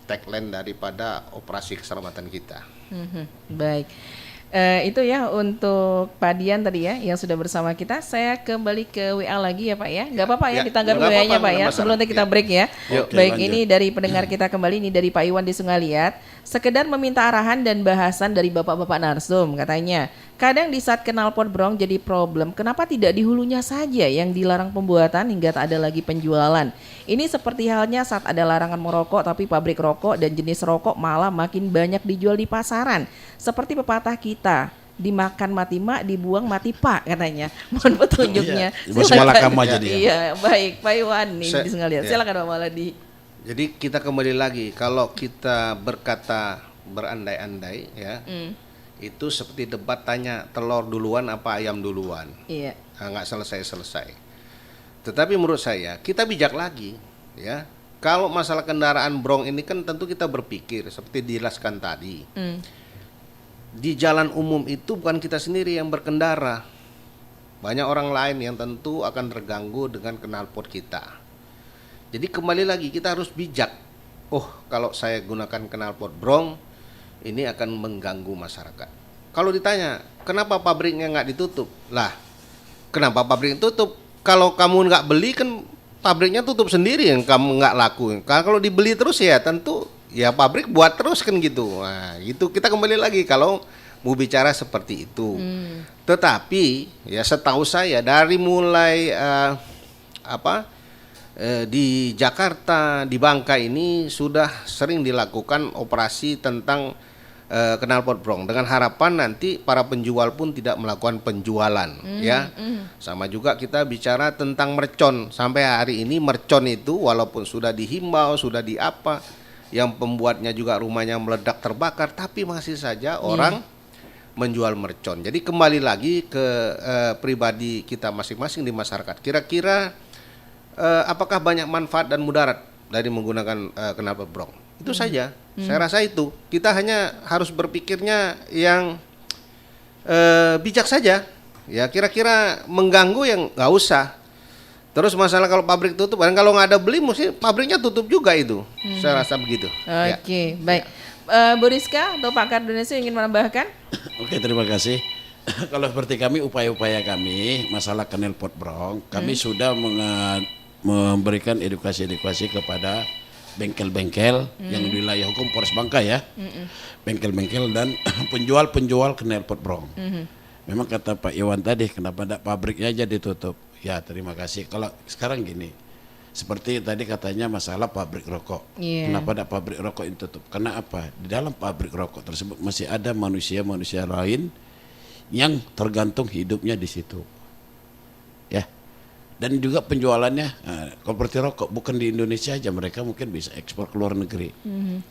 tagline daripada operasi keselamatan kita. Baik. Itu ya untuk Pak Dian tadi ya yang sudah bersama kita. Saya kembali ke WA lagi ya Pak ya. Nggak apa-apa ya ditanggapi WA-nya Pak ya. Sebelum kita break ya. Baik, ini dari pendengar kita kembali, ini dari Pak Iwan di Sungai Liat. Sekedar meminta arahan dan bahasan dari bapak-bapak narsum katanya. Kadang di saat knalpot brong jadi problem, kenapa tidak di hulunya saja yang dilarang pembuatan hingga tak ada lagi penjualan? Ini seperti halnya saat ada larangan merokok tapi pabrik rokok dan jenis rokok malah makin banyak dijual di pasaran. Seperti pepatah kita, dimakan mati mak, dibuang mati pak katanya. Mohon petunjuknya. Iya, baik Pak Iwan nih di Sungai Liat. Silakan Pak Mauladi. Jadi kita kembali lagi, kalau kita berkata berandai-andai ya, itu seperti debat tanya telur duluan apa ayam duluan. Iya. Nggak selesai-selesai. Tetapi menurut saya kita bijak lagi ya. Kalau masalah kendaraan brong ini kan tentu kita berpikir seperti dijelaskan tadi. Di jalan umum itu bukan kita sendiri yang berkendara. Banyak orang lain yang tentu akan terganggu dengan knalpot kita. Jadi kembali lagi kita harus bijak. Oh, kalau saya gunakan knalpot brong, ini akan mengganggu masyarakat. Kalau ditanya, kenapa pabriknya nggak ditutup? Lah, kenapa pabrik tutup? Kalau kamu nggak beli kan pabriknya tutup sendiri, yang kamu nggak laku. Kalau dibeli terus ya tentu ya pabrik buat terus kan gitu. Nah, itu kita kembali lagi kalau mau bicara seperti itu. Tetapi ya setahu saya dari mulai di Jakarta, di Bangka ini sudah sering dilakukan operasi tentang knalpot brong dengan harapan nanti para penjual pun tidak melakukan penjualan ya. Sama juga kita bicara tentang mercon. Sampai hari ini mercon itu walaupun sudah dihimbau, sudah diapa, yang pembuatnya juga rumahnya meledak terbakar, tapi masih saja orang menjual mercon. Jadi kembali lagi ke pribadi kita masing-masing di masyarakat. Kira-kira apakah banyak manfaat dan mudarat dari menggunakan knalpot brong? Itu saja. Saya rasa itu kita hanya harus berpikirnya yang bijak saja. Ya kira-kira mengganggu yang nggak usah. Terus masalah kalau pabrik tutup, dan kalau nggak ada beli, mesti pabriknya tutup juga itu. Saya rasa begitu. Oke, baik. Bu Rizka atau Pak Kardonesio ingin menambahkan? Oke, terima kasih. Kalau seperti kami, upaya-upaya kami masalah knalpot brong, kami sudah memberikan edukasi-edukasi kepada bengkel-bengkel yang di wilayah hukum Polres Bangka ya, bengkel-bengkel dan penjual-penjual knalpot brong. Memang kata Pak Iwan tadi, kenapa tidak pabriknya aja ditutup? Ya terima kasih. Kalau sekarang gini, seperti tadi katanya masalah pabrik rokok. Kenapa tidak pabrik rokok itu tutup? Karena apa? Di dalam pabrik rokok tersebut masih ada manusia-manusia lain yang tergantung hidupnya di situ. Ya. Dan juga penjualannya, kalau seperti rokok bukan di Indonesia aja, mereka mungkin bisa ekspor ke luar negeri.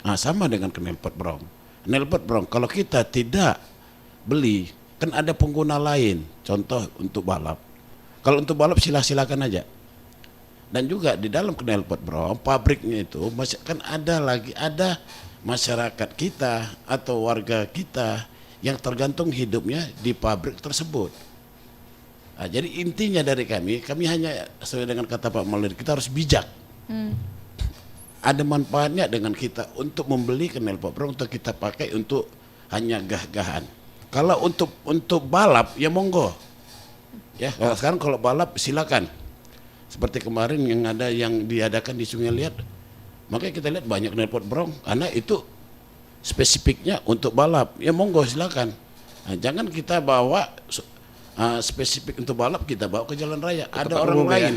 Nah, sama dengan knalpot brong. Knalpot brong kalau kita tidak beli, kan ada pengguna lain. Contoh untuk balap. Kalau untuk balap silakan aja. Dan juga di dalam knalpot brong, pabriknya itu masih kan ada masyarakat kita atau warga kita yang tergantung hidupnya di pabrik tersebut. Nah, jadi intinya dari kami hanya sesuai dengan kata Pak Maulid, kita harus bijak. Ada manfaatnya dengan kita untuk membeli knalpot brong untuk kita pakai untuk hanya gah-gahan. Kalau untuk balap ya monggo. Ya, sekarang kalau balap silakan. Seperti kemarin yang diadakan di Sungai Liat, makanya kita lihat banyak knalpot brong karena itu spesifiknya untuk balap. Ya monggo silakan. Nah, jangan kita bawa spesifik untuk balap, kita bawa ke jalan raya. Ada orang lain.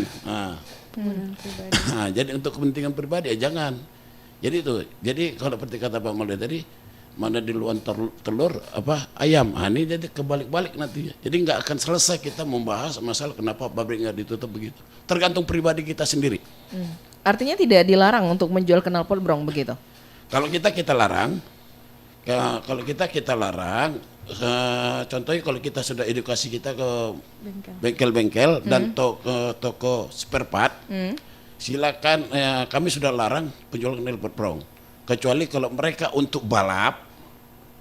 Jadi untuk kepentingan pribadi ya jangan. Jadi kalau seperti kata Pak Maulid tadi, mana di luar telur ayam. Ini jadi kebalik-balik nantinya. Jadi nggak akan selesai kita membahas masalah kenapa pabrik nggak ditutup begitu. Tergantung pribadi kita sendiri. Artinya tidak dilarang untuk menjual knalpot brong begitu? Kalau kita larang. Kalau kita larang. Contohnya kalau kita sudah edukasi kita ke bengkel-bengkel dan toko spare part, silakan. Kami sudah larang penjual knalpot brong. Kecuali kalau mereka untuk balap,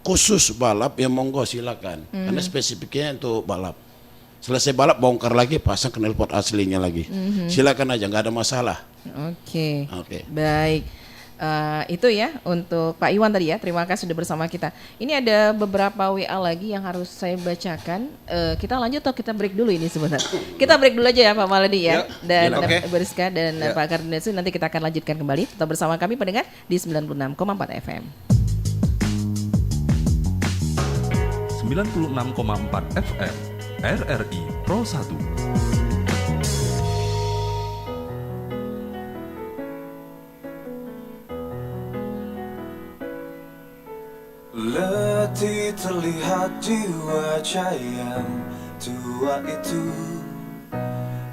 khusus balap ya monggo silakan. Karena spesifiknya untuk balap. Selesai balap bongkar lagi, pasang knalpot aslinya lagi. Silakan aja, nggak ada masalah. Oke. Baik. Itu ya untuk Pak Iwan tadi ya. Terima kasih sudah bersama kita. Ini ada beberapa WA lagi yang harus saya bacakan. Kita lanjut atau kita break dulu ini sebentar? Kita break dulu aja ya Pak Maledi ya. Dan Bu Rizka dan Pak Kardonesio, nanti kita akan lanjutkan kembali. Tetap bersama kami pendengar di 96,4 FM. 96,4 FM RRI Pro 1. Letih terlihat di wajah yang tua itu,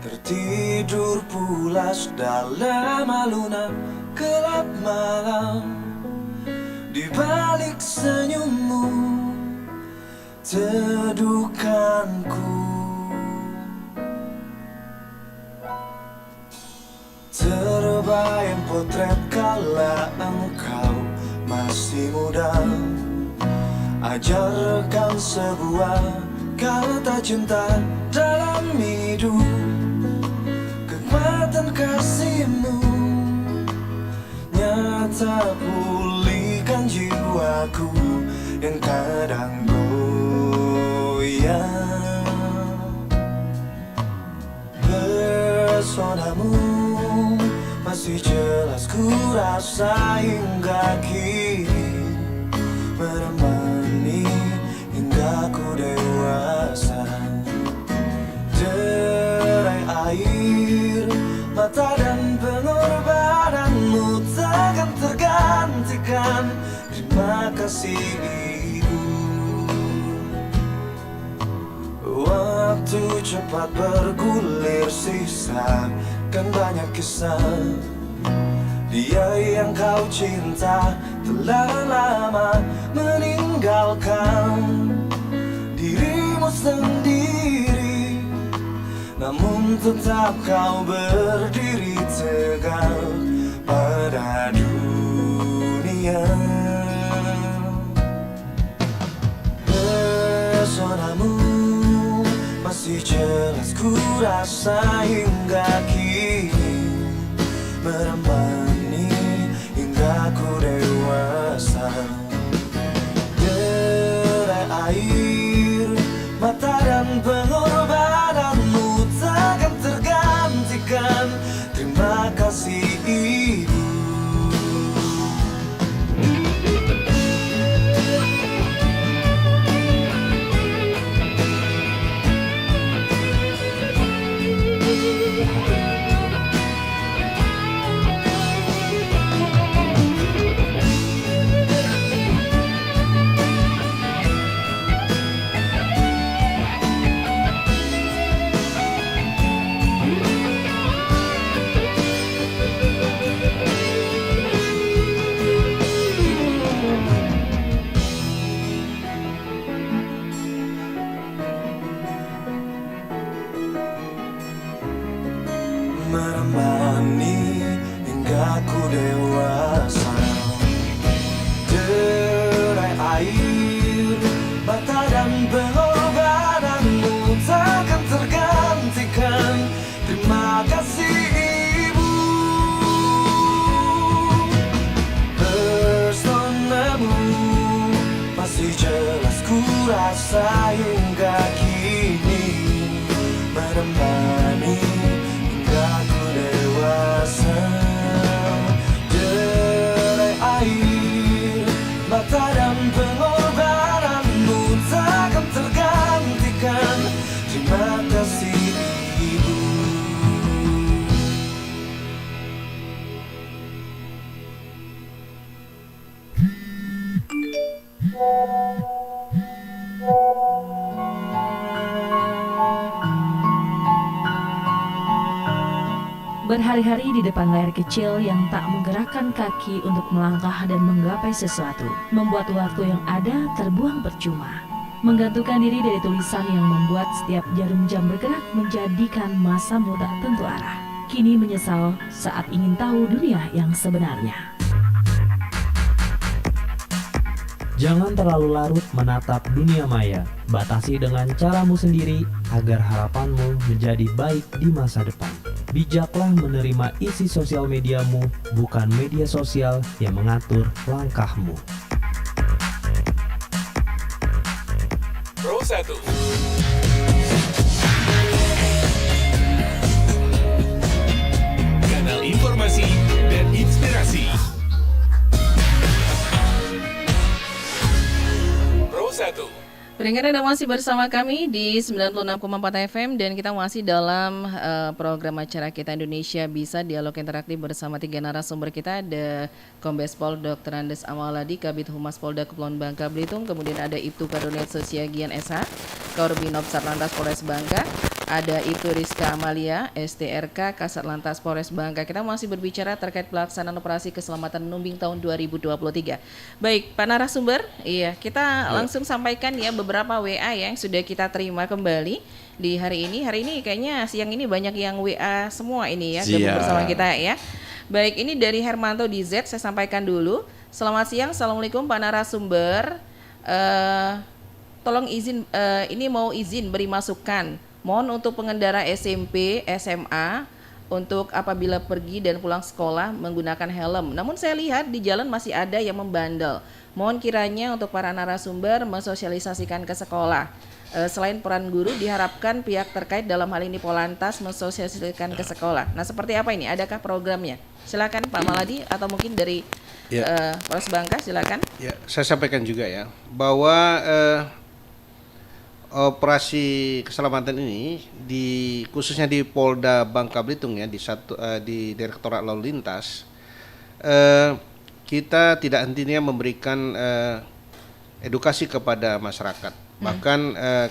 tertidur pulas dalam alunan gelap malam. Di balik senyummu, teduhkanku. Terbayang potret kala engkau masih muda, ajarkan sebuah kata cinta dalam hidup. Kekuatan kasihmu nyata pulihkan jiwaku yang kadang goyang. Pesonamu masih jelas ku rasa hingga kini, menemani hingga ku dewasa. Derai air mata dan pengorbananmu takkan tergantikan. Terima kasih Ibu. Waktu cepat bergulir, sisakan banyak kisah. Dia yang kau cinta telah lama meninggalkan dirimu sendiri, namun tetap kau berdiri tegak pada dunia. masih jelas ku rasa hingga kini, menemani hingga ku dewasa. Derai air mata dan pengorbananmu takkan tergantikan. Terima kasih Ibu. Menemani hingga ku dewasa. Derai air mata dan pengorbananmu takkan tergantikan. Terima kasih Ibu. Personamu masih jelas ku rasa hingga kini, menemani hingga ku dewasa. Derai air mata dan pengorbananmu takkan tergantikan. Terima kasih Ibu. Berhari-hari di depan layar kecil yang tak menggerakkan kaki untuk melangkah dan menggapai sesuatu, membuat waktu yang ada terbuang percuma. Menggantungkan diri dari tulisan yang membuat setiap jarum jam bergerak menjadikan masamu tak tentu arah. Kini menyesal saat ingin tahu dunia yang sebenarnya. Jangan terlalu larut menatap dunia maya. Batasi dengan caramu sendiri agar harapanmu menjadi baik di masa depan. Bijaklah menerima isi sosial mediamu, bukan media sosial yang mengatur langkahmu. Pro 1. Kanal informasi dan inspirasi. Pro 1. Pendengar Anda masih bersama kami di 96,4 FM dan kita masih dalam program acara kita Indonesia Bisa, dialog interaktif bersama 3 narasumber kita. Ada Kombes Pol Dr. Andes Amaladi, Kabid Humas Polda Kepulauan Bangka Belitung, kemudian ada Ibtu Karunet Sosiagian SH, Korbinob Satlantas Polres Bangka, ada Ibtu Rizka Amalia, STRK Kasatlantas Polres Bangka. Kita masih berbicara terkait pelaksanaan operasi keselamatan Numbing tahun 2023. Baik, Pak narasumber, kita langsung sampaikan ya beberapa WA yang sudah kita terima kembali di hari ini. Hari ini kayaknya siang ini banyak yang WA semua ini ya, gabung bersama kita ya. Baik, ini dari Hermanto di Z, saya sampaikan dulu. Selamat siang, Assalamualaikum Pak narasumber. Tolong izin, ini mau izin beri masukan. Mohon untuk pengendara SMP, SMA untuk apabila pergi dan pulang sekolah menggunakan helm. Namun saya lihat di jalan masih ada yang membandel. Mohon kiranya untuk para narasumber mensosialisasikan ke sekolah. Selain peran guru, diharapkan pihak terkait dalam hal ini Polantas mensosialisasikan ke sekolah. Nah, seperti apa ini? Adakah programnya? Silakan Pak Maladi atau mungkin dari Polres Bangka, silakan. Ya, saya sampaikan juga ya bahwa operasi keselamatan ini khususnya di Polda Bangka Belitung ya, di Direktorat Lalu Lintas, kita tidak hentinya memberikan edukasi kepada masyarakat. Bahkan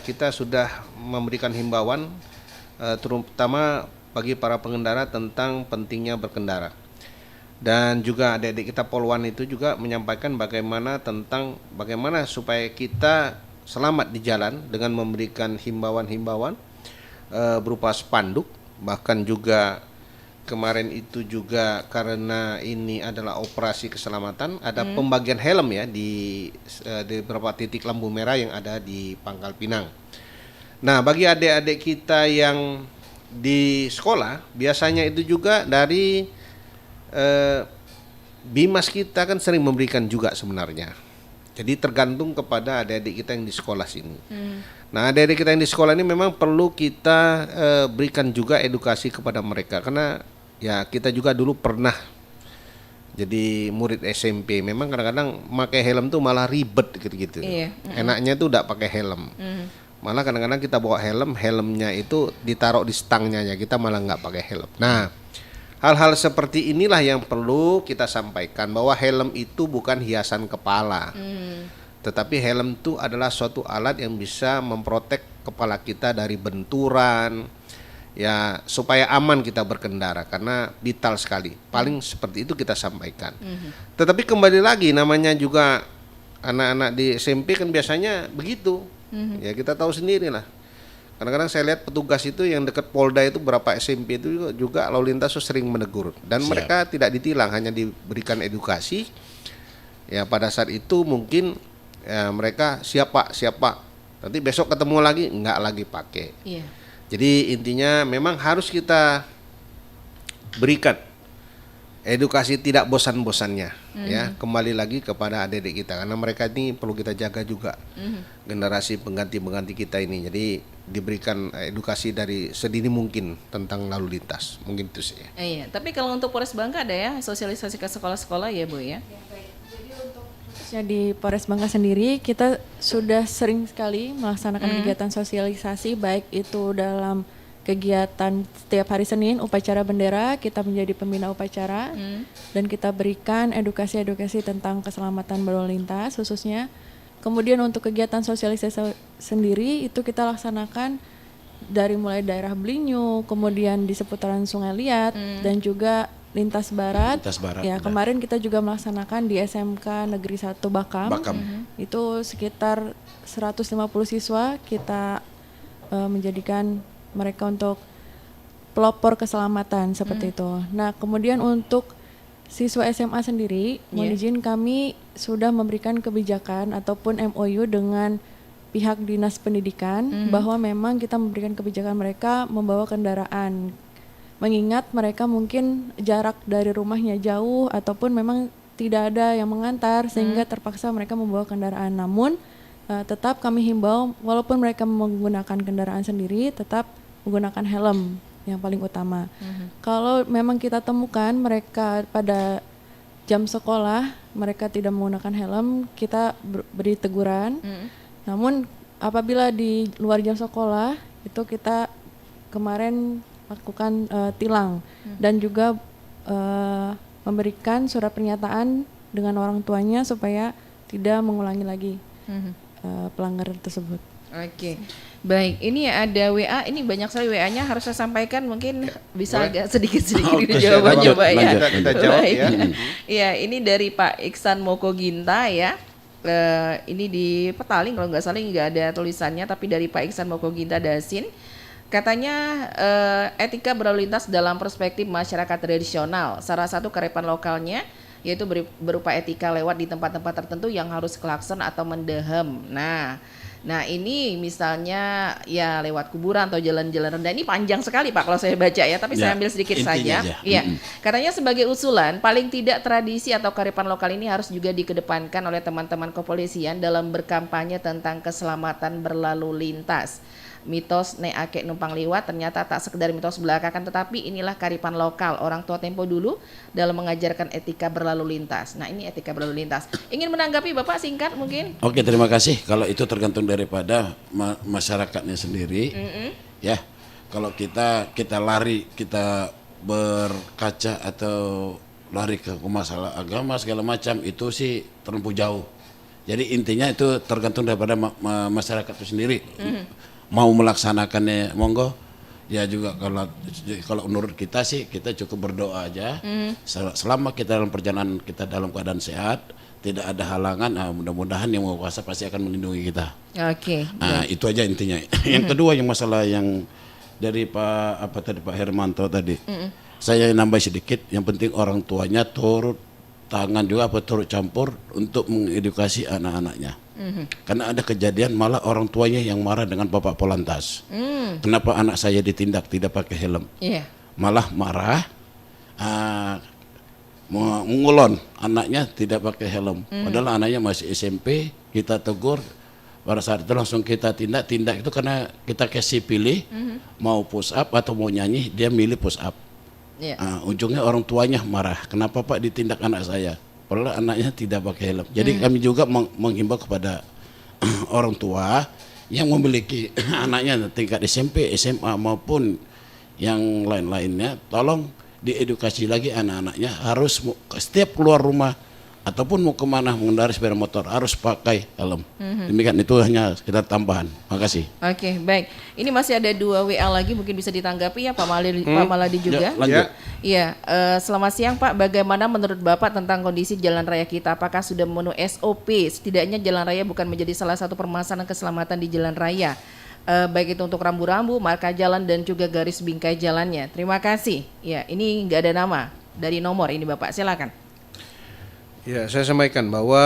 kita sudah memberikan himbauan terutama bagi para pengendara tentang pentingnya berkendara. Dan juga adik-adik kita Polwan itu juga menyampaikan bagaimana supaya kita selamat di jalan dengan memberikan himbauan-himbauan berupa spanduk. Bahkan juga kemarin itu juga karena ini adalah operasi keselamatan, ada pembagian helm ya di beberapa titik lampu merah yang ada di Pangkal Pinang. Nah, bagi adik-adik kita yang di sekolah, biasanya itu juga dari Bimas kita kan sering memberikan juga sebenarnya. Jadi tergantung kepada adik-adik kita yang di sekolah sini. Nah, adik-adik kita yang di sekolah ini memang perlu kita berikan juga edukasi kepada mereka. Karena ya kita juga dulu pernah jadi murid SMP. Memang kadang-kadang pakai helm tuh malah ribet gitu-gitu. Iya. Enaknya tuh udah pakai helm. Malah kadang-kadang kita bawa helmnya itu ditaruh di stangnya ya, kita malah nggak pakai helm. Nah, hal-hal seperti inilah yang perlu kita sampaikan, bahwa helm itu bukan hiasan kepala. Tetapi helm itu adalah suatu alat yang bisa memprotek kepala kita dari benturan, ya supaya aman kita berkendara, karena vital sekali. Paling seperti itu kita sampaikan. Tetapi kembali lagi, namanya juga anak-anak di SMP kan biasanya begitu. Ya kita tahu sendiri lah. Kadang-kadang saya lihat petugas itu yang dekat Polda itu berapa SMP itu juga lalu lintas sering menegur. Dan mereka tidak ditilang, hanya diberikan edukasi. Ya pada saat itu mungkin ya, mereka siapa. Nanti besok ketemu lagi nggak lagi pakai. Iya. Jadi intinya memang harus kita berikan edukasi tidak bosan-bosannya, ya kembali lagi kepada adik-adik kita, karena mereka ini perlu kita jaga juga, generasi pengganti kita ini. Jadi diberikan edukasi dari sedini mungkin tentang lalu lintas, mungkin itu sih. Iya. Tapi kalau untuk Polres Bangka ada ya sosialisasi ke sekolah-sekolah ya Bu ya? Di Polres Bangka sendiri kita sudah sering sekali melaksanakan kegiatan sosialisasi, baik itu dalam kegiatan setiap hari Senin upacara bendera, kita menjadi pembina upacara dan kita berikan edukasi tentang keselamatan berlalu lintas khususnya. Kemudian untuk kegiatan sosialisasi sendiri itu kita laksanakan dari mulai daerah Blinyu, kemudian di seputaran Sungai Liat dan juga Lintas Barat. Ya, kemarin kita juga melaksanakan di SMK Negeri 1 Bakam. Itu sekitar 150 siswa kita menjadikan mereka untuk pelopor keselamatan seperti itu. Nah, kemudian untuk siswa SMA sendiri, mohon izin kami sudah memberikan kebijakan ataupun MOU dengan pihak Dinas Pendidikan bahwa memang kita memberikan kebijakan mereka membawa kendaraan. Mengingat mereka mungkin jarak dari rumahnya jauh ataupun memang tidak ada yang mengantar sehingga terpaksa mereka membawa kendaraan. Namun tetap kami himbau walaupun mereka menggunakan kendaraan sendiri tetap menggunakan helm yang paling utama. Kalau memang kita temukan mereka pada jam sekolah mereka tidak menggunakan helm, kita beri teguran. Namun apabila di luar jam sekolah itu kita kemarin lakukan tilang dan juga memberikan surat pernyataan dengan orang tuanya supaya tidak mengulangi lagi pelanggaran tersebut. Oke, baik. Ini ada WA, ini banyak sekali WA-nya harus saya sampaikan, mungkin bisa agak sedikit-sedikit ini jawabannya Pak ya. Kita jawab ya. Iya, ini dari Pak Iksan Moko Ginta ya. Ini di Petaling kalau nggak salah, nggak ada tulisannya, tapi dari Pak Iksan Moko Ginta Dasin. Katanya etika berlalu lintas dalam perspektif masyarakat tradisional. Salah satu kearifan lokalnya yaitu berupa etika lewat di tempat-tempat tertentu yang harus klakson atau mendehem. Nah ini misalnya ya lewat kuburan atau jalan-jalan rendah. Ini panjang sekali Pak kalau saya baca ya, tapi saya ambil sedikit saja. Ya, katanya sebagai usulan paling tidak tradisi atau kearifan lokal ini harus juga dikedepankan oleh teman-teman kepolisian dalam berkampanye tentang keselamatan berlalu lintas. Mitos nek akek numpang liwat ternyata tak sekedar mitos belaka, kan tetapi inilah kearifan lokal orang tua tempo dulu dalam mengajarkan etika berlalu lintas. Nah ini etika berlalu lintas. Ingin menanggapi Bapak singkat mungkin? Oke, terima kasih. Kalau itu tergantung daripada masyarakatnya sendiri. Ya, kalau kita lari, kita berkaca atau lari ke masalah agama segala macam itu sih terlalu jauh. Jadi intinya itu tergantung daripada masyarakat itu sendiri. Mau melaksanakannya monggo, ya juga kalau menurut kita sih kita cukup berdoa aja. Selama kita dalam perjalanan kita dalam keadaan sehat, tidak ada halangan, mudah-mudahan yang Maha Kuasa pasti akan melindungi kita. Oke. Nah, itu aja intinya. Yang kedua yang masalah yang dari Pak Hermanto tadi. Saya nambah sedikit, yang penting orang tuanya turut tangan juga turut campur untuk mengedukasi anak-anaknya. Karena ada kejadian malah orang tuanya yang marah dengan Bapak Polantas. Kenapa anak saya ditindak tidak pakai helm? Iya. Malah marah, mengulon anaknya tidak pakai helm. Padahal anaknya masih SMP, kita tegur. Pada saat itu langsung kita tindak itu karena kita kasih pilih mau push up atau mau nyanyi, dia milih push up. Ujungnya orang tuanya marah, kenapa Pak ditindak anak saya? Padahal anaknya tidak pakai helm. Jadi kami juga menghimbau kepada orang tua yang memiliki anaknya tingkat SMP, SMA maupun yang lain-lainnya, tolong diedukasi lagi anak-anaknya, harus setiap keluar rumah ataupun mau kemana mengendarai sepeda motor harus pakai helm. Demikian, itu hanya sekedar tambahan. Makasih. Oke, baik. Ini masih ada 2 WA lagi, mungkin bisa ditanggapi ya Pak Maladi juga. Ya, lanjut. Iya, selamat siang Pak. Bagaimana menurut Bapak tentang kondisi jalan raya kita? Apakah sudah memenuhi SOP? Setidaknya jalan raya bukan menjadi salah satu permasalahan keselamatan di jalan raya. Baik itu untuk rambu-rambu, marka jalan dan juga garis bingkai jalannya. Terima kasih. Ya, ini nggak ada nama dari nomor ini Bapak. Silakan. Ya, saya sampaikan bahwa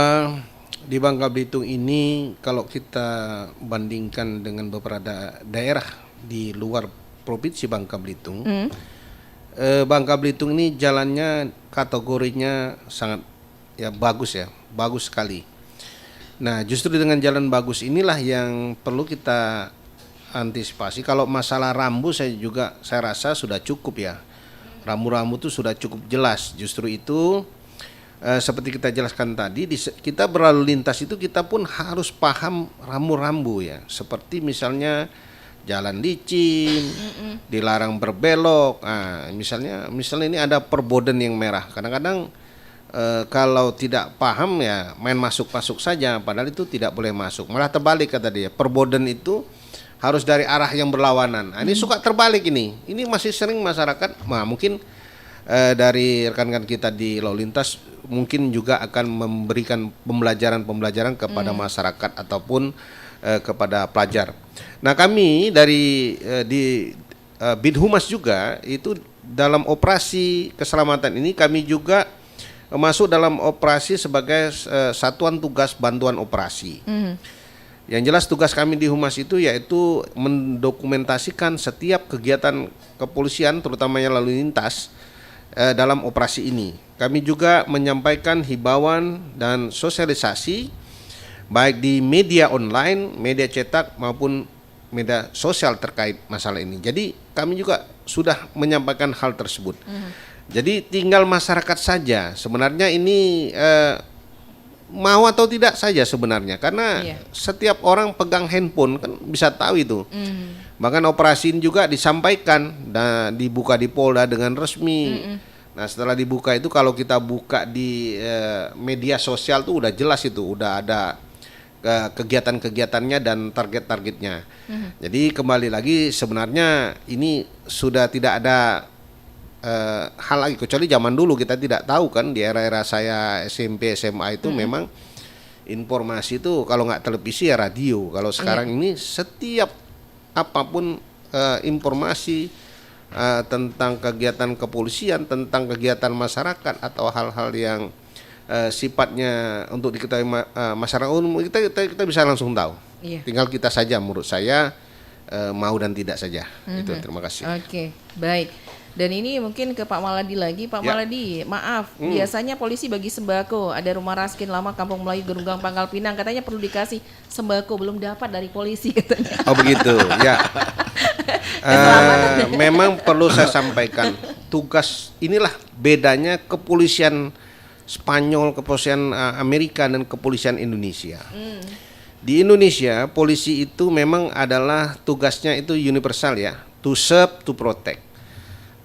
di Bangka Belitung ini kalau kita bandingkan dengan beberapa daerah di luar provinsi Bangka Belitung, Bangka Belitung ini jalannya kategorinya sangat bagus sekali. Nah, justru dengan jalan bagus inilah yang perlu kita antisipasi. Kalau masalah rambu saya rasa sudah cukup ya. Rambu-rambu itu sudah cukup jelas. Justru itu seperti kita jelaskan tadi, kita berlalu lintas itu kita pun harus paham rambu-rambu ya. Seperti misalnya jalan licin, dilarang berbelok. Misalnya ini ada perboden yang merah. Kadang-kadang kalau tidak paham ya main masuk-masuk saja, padahal itu tidak boleh masuk. Malah terbalik kata dia, perboden itu harus dari arah yang berlawanan. Ini suka terbalik ini. Ini masih sering masyarakat, mungkin dari rekan-rekan kita di lalu lintas mungkin juga akan memberikan pembelajaran kepada masyarakat ataupun kepada pelajar. Nah, kami dari di Bidhumas juga itu dalam operasi keselamatan ini kami juga masuk dalam operasi sebagai satuan tugas bantuan operasi. Yang jelas tugas kami di Humas itu yaitu mendokumentasikan setiap kegiatan kepolisian terutamanya lalu lintas dalam operasi ini. Kami juga menyampaikan himbauan dan sosialisasi baik di media online, media cetak maupun media sosial terkait masalah ini. Jadi kami juga sudah menyampaikan hal tersebut. Jadi tinggal masyarakat saja sebenarnya ini mau atau tidak saja sebenarnya, karena setiap orang pegang handphone kan bisa tahu itu. Bahkan operasi ini juga disampaikan dan dibuka di Polda dengan resmi. Nah, setelah dibuka itu kalau kita buka di media sosial tuh udah jelas itu, udah ada kegiatan-kegiatannya dan target-targetnya. Jadi kembali lagi sebenarnya ini sudah tidak ada hal lagi, kecuali zaman dulu kita tidak tahu kan, di era-era saya SMP SMA itu memang informasi itu kalau nggak televisi ya radio. Kalau sekarang ini setiap apapun informasi tentang kegiatan kepolisian, tentang kegiatan masyarakat atau hal-hal yang sifatnya untuk diketahui masyarakat umum, kita bisa langsung tahu. Tinggal kita saja, menurut saya mau dan tidak saja. Itu, terima kasih. Oke, baik. Dan ini mungkin ke Pak Maladi lagi. Pak Maladi, maaf, biasanya polisi bagi sembako. Ada Rumah Raskin Lama Kampung Melayu Gerunggang Pangkal Pinang, katanya perlu dikasih sembako, belum dapat dari polisi katanya. Oh begitu, ya. Memang perlu saya sampaikan, tugas inilah bedanya kepolisian Spanyol, kepolisian Amerika dan kepolisian Indonesia. Di Indonesia polisi itu memang adalah tugasnya itu universal ya, to serve, to protect.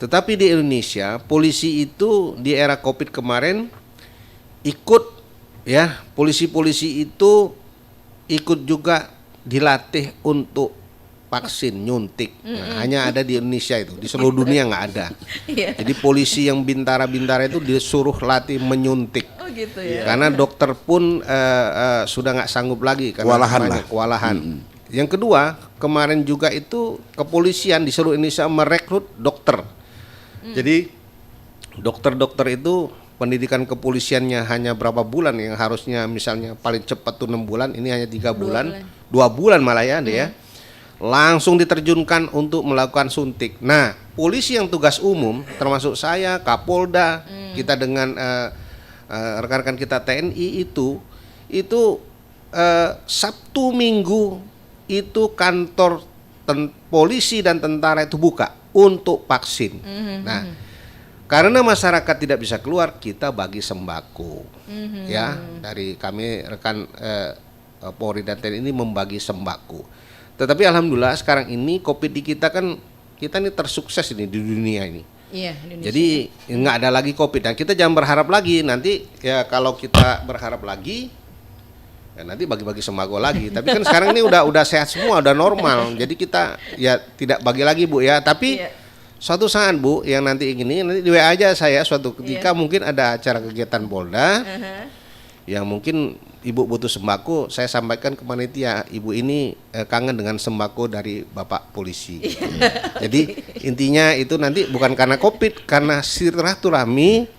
Tetapi di Indonesia polisi itu di era Covid kemarin ikut ya, polisi-polisi itu ikut juga dilatih untuk vaksin nyuntik. Nah, hanya ada di Indonesia itu, di seluruh dunia nggak ada. Jadi polisi yang bintara-bintara itu disuruh latih menyuntik. Oh gitu ya. Karena dokter pun sudah nggak sanggup lagi karena kewalahan. Yang kedua, kemarin juga itu kepolisian di seluruh Indonesia merekrut dokter. Jadi dokter-dokter itu pendidikan kepolisiannya hanya berapa bulan, yang harusnya misalnya paling cepat tuh 6 bulan, ini hanya 3 bulan, 2 bulan malah ya, ya. Langsung diterjunkan untuk melakukan suntik. Nah, polisi yang tugas umum, termasuk saya, Kapolda, kita dengan rekan-rekan kita TNI itu Sabtu Minggu itu kantor polisi dan tentara itu buka untuk vaksin. Nah, karena masyarakat tidak bisa keluar, kita bagi sembako, ya, dari kami rekan Polri dan TNI ini membagi sembako. Tetapi alhamdulillah sekarang ini COVID di kita kan, kita ini tersukses ini di dunia ini. Iya, Indonesia. Jadi nggak ada lagi COVID, dan kita jangan berharap lagi nanti ya, kalau kita berharap lagi ya nanti bagi-bagi sembako lagi. Tapi kan sekarang ini udah sehat semua, udah normal. Jadi kita ya tidak bagi lagi Bu ya. Tapi suatu saat Bu yang nanti nanti di WA aja saya suatu ketika mungkin ada acara kegiatan Polda yang mungkin Ibu butuh sembako, saya sampaikan ke panitia, Ibu ini kangen dengan sembako dari Bapak polisi. Jadi intinya itu nanti bukan karena COVID, karena silaturahmi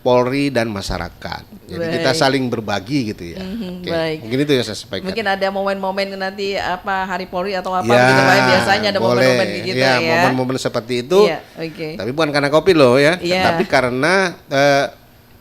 Polri dan masyarakat. Jadi kita saling berbagi gitu ya. Baik. Mungkin itu yang saya sampaikan. Mungkin ada momen-momen nanti apa Hari Polri atau apa gitu Pak, biasanya ada momen-momen gitu ya. Momen-momen seperti itu. Tapi bukan karena COVID loh ya, tapi karena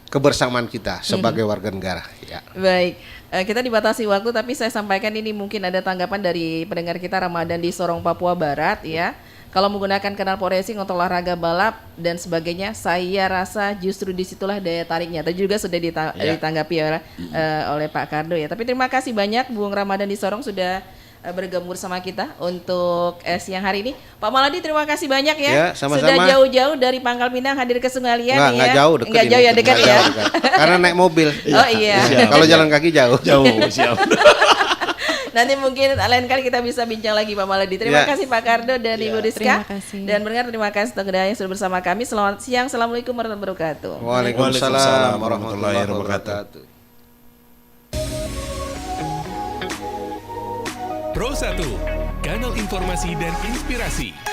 kebersamaan kita sebagai warga negara. Ya. Baik, kita dibatasi waktu, tapi saya sampaikan ini mungkin ada tanggapan dari pendengar kita Ramadan di Sorong, Papua Barat ya. Kalau menggunakan knalpot racing untuk olahraga balap dan sebagainya, saya rasa justru disitulah daya tariknya. Tadi juga sudah ditanggapi oleh Pak Kardo ya. Tapi terima kasih banyak Bung Ramadan di Sorong sudah bergabung bersama kita untuk siang hari ini. Pak Maladi terima kasih banyak ya. Sama-sama. Sudah jauh-jauh dari Pangkal Pinang hadir ke Sungalian ya. Nggak jauh, dekat. Nggak jauh ya, dekat ya. Karena naik mobil. Oh iya. Kalau jalan kaki jauh. Siap. Nanti mungkin lain kali kita bisa bincang lagi Pak Maladi. Terima kasih Pak Kardo dan Ibu Rizka. Terima kasih. Dan pendengar terima kasih untuk yang sudah bersama kami. Selamat siang. Assalamualaikum warahmatullahi wabarakatuh. Waalaikumsalam warahmatullahi wabarakatuh. Pro 1, kanal informasi dan inspirasi.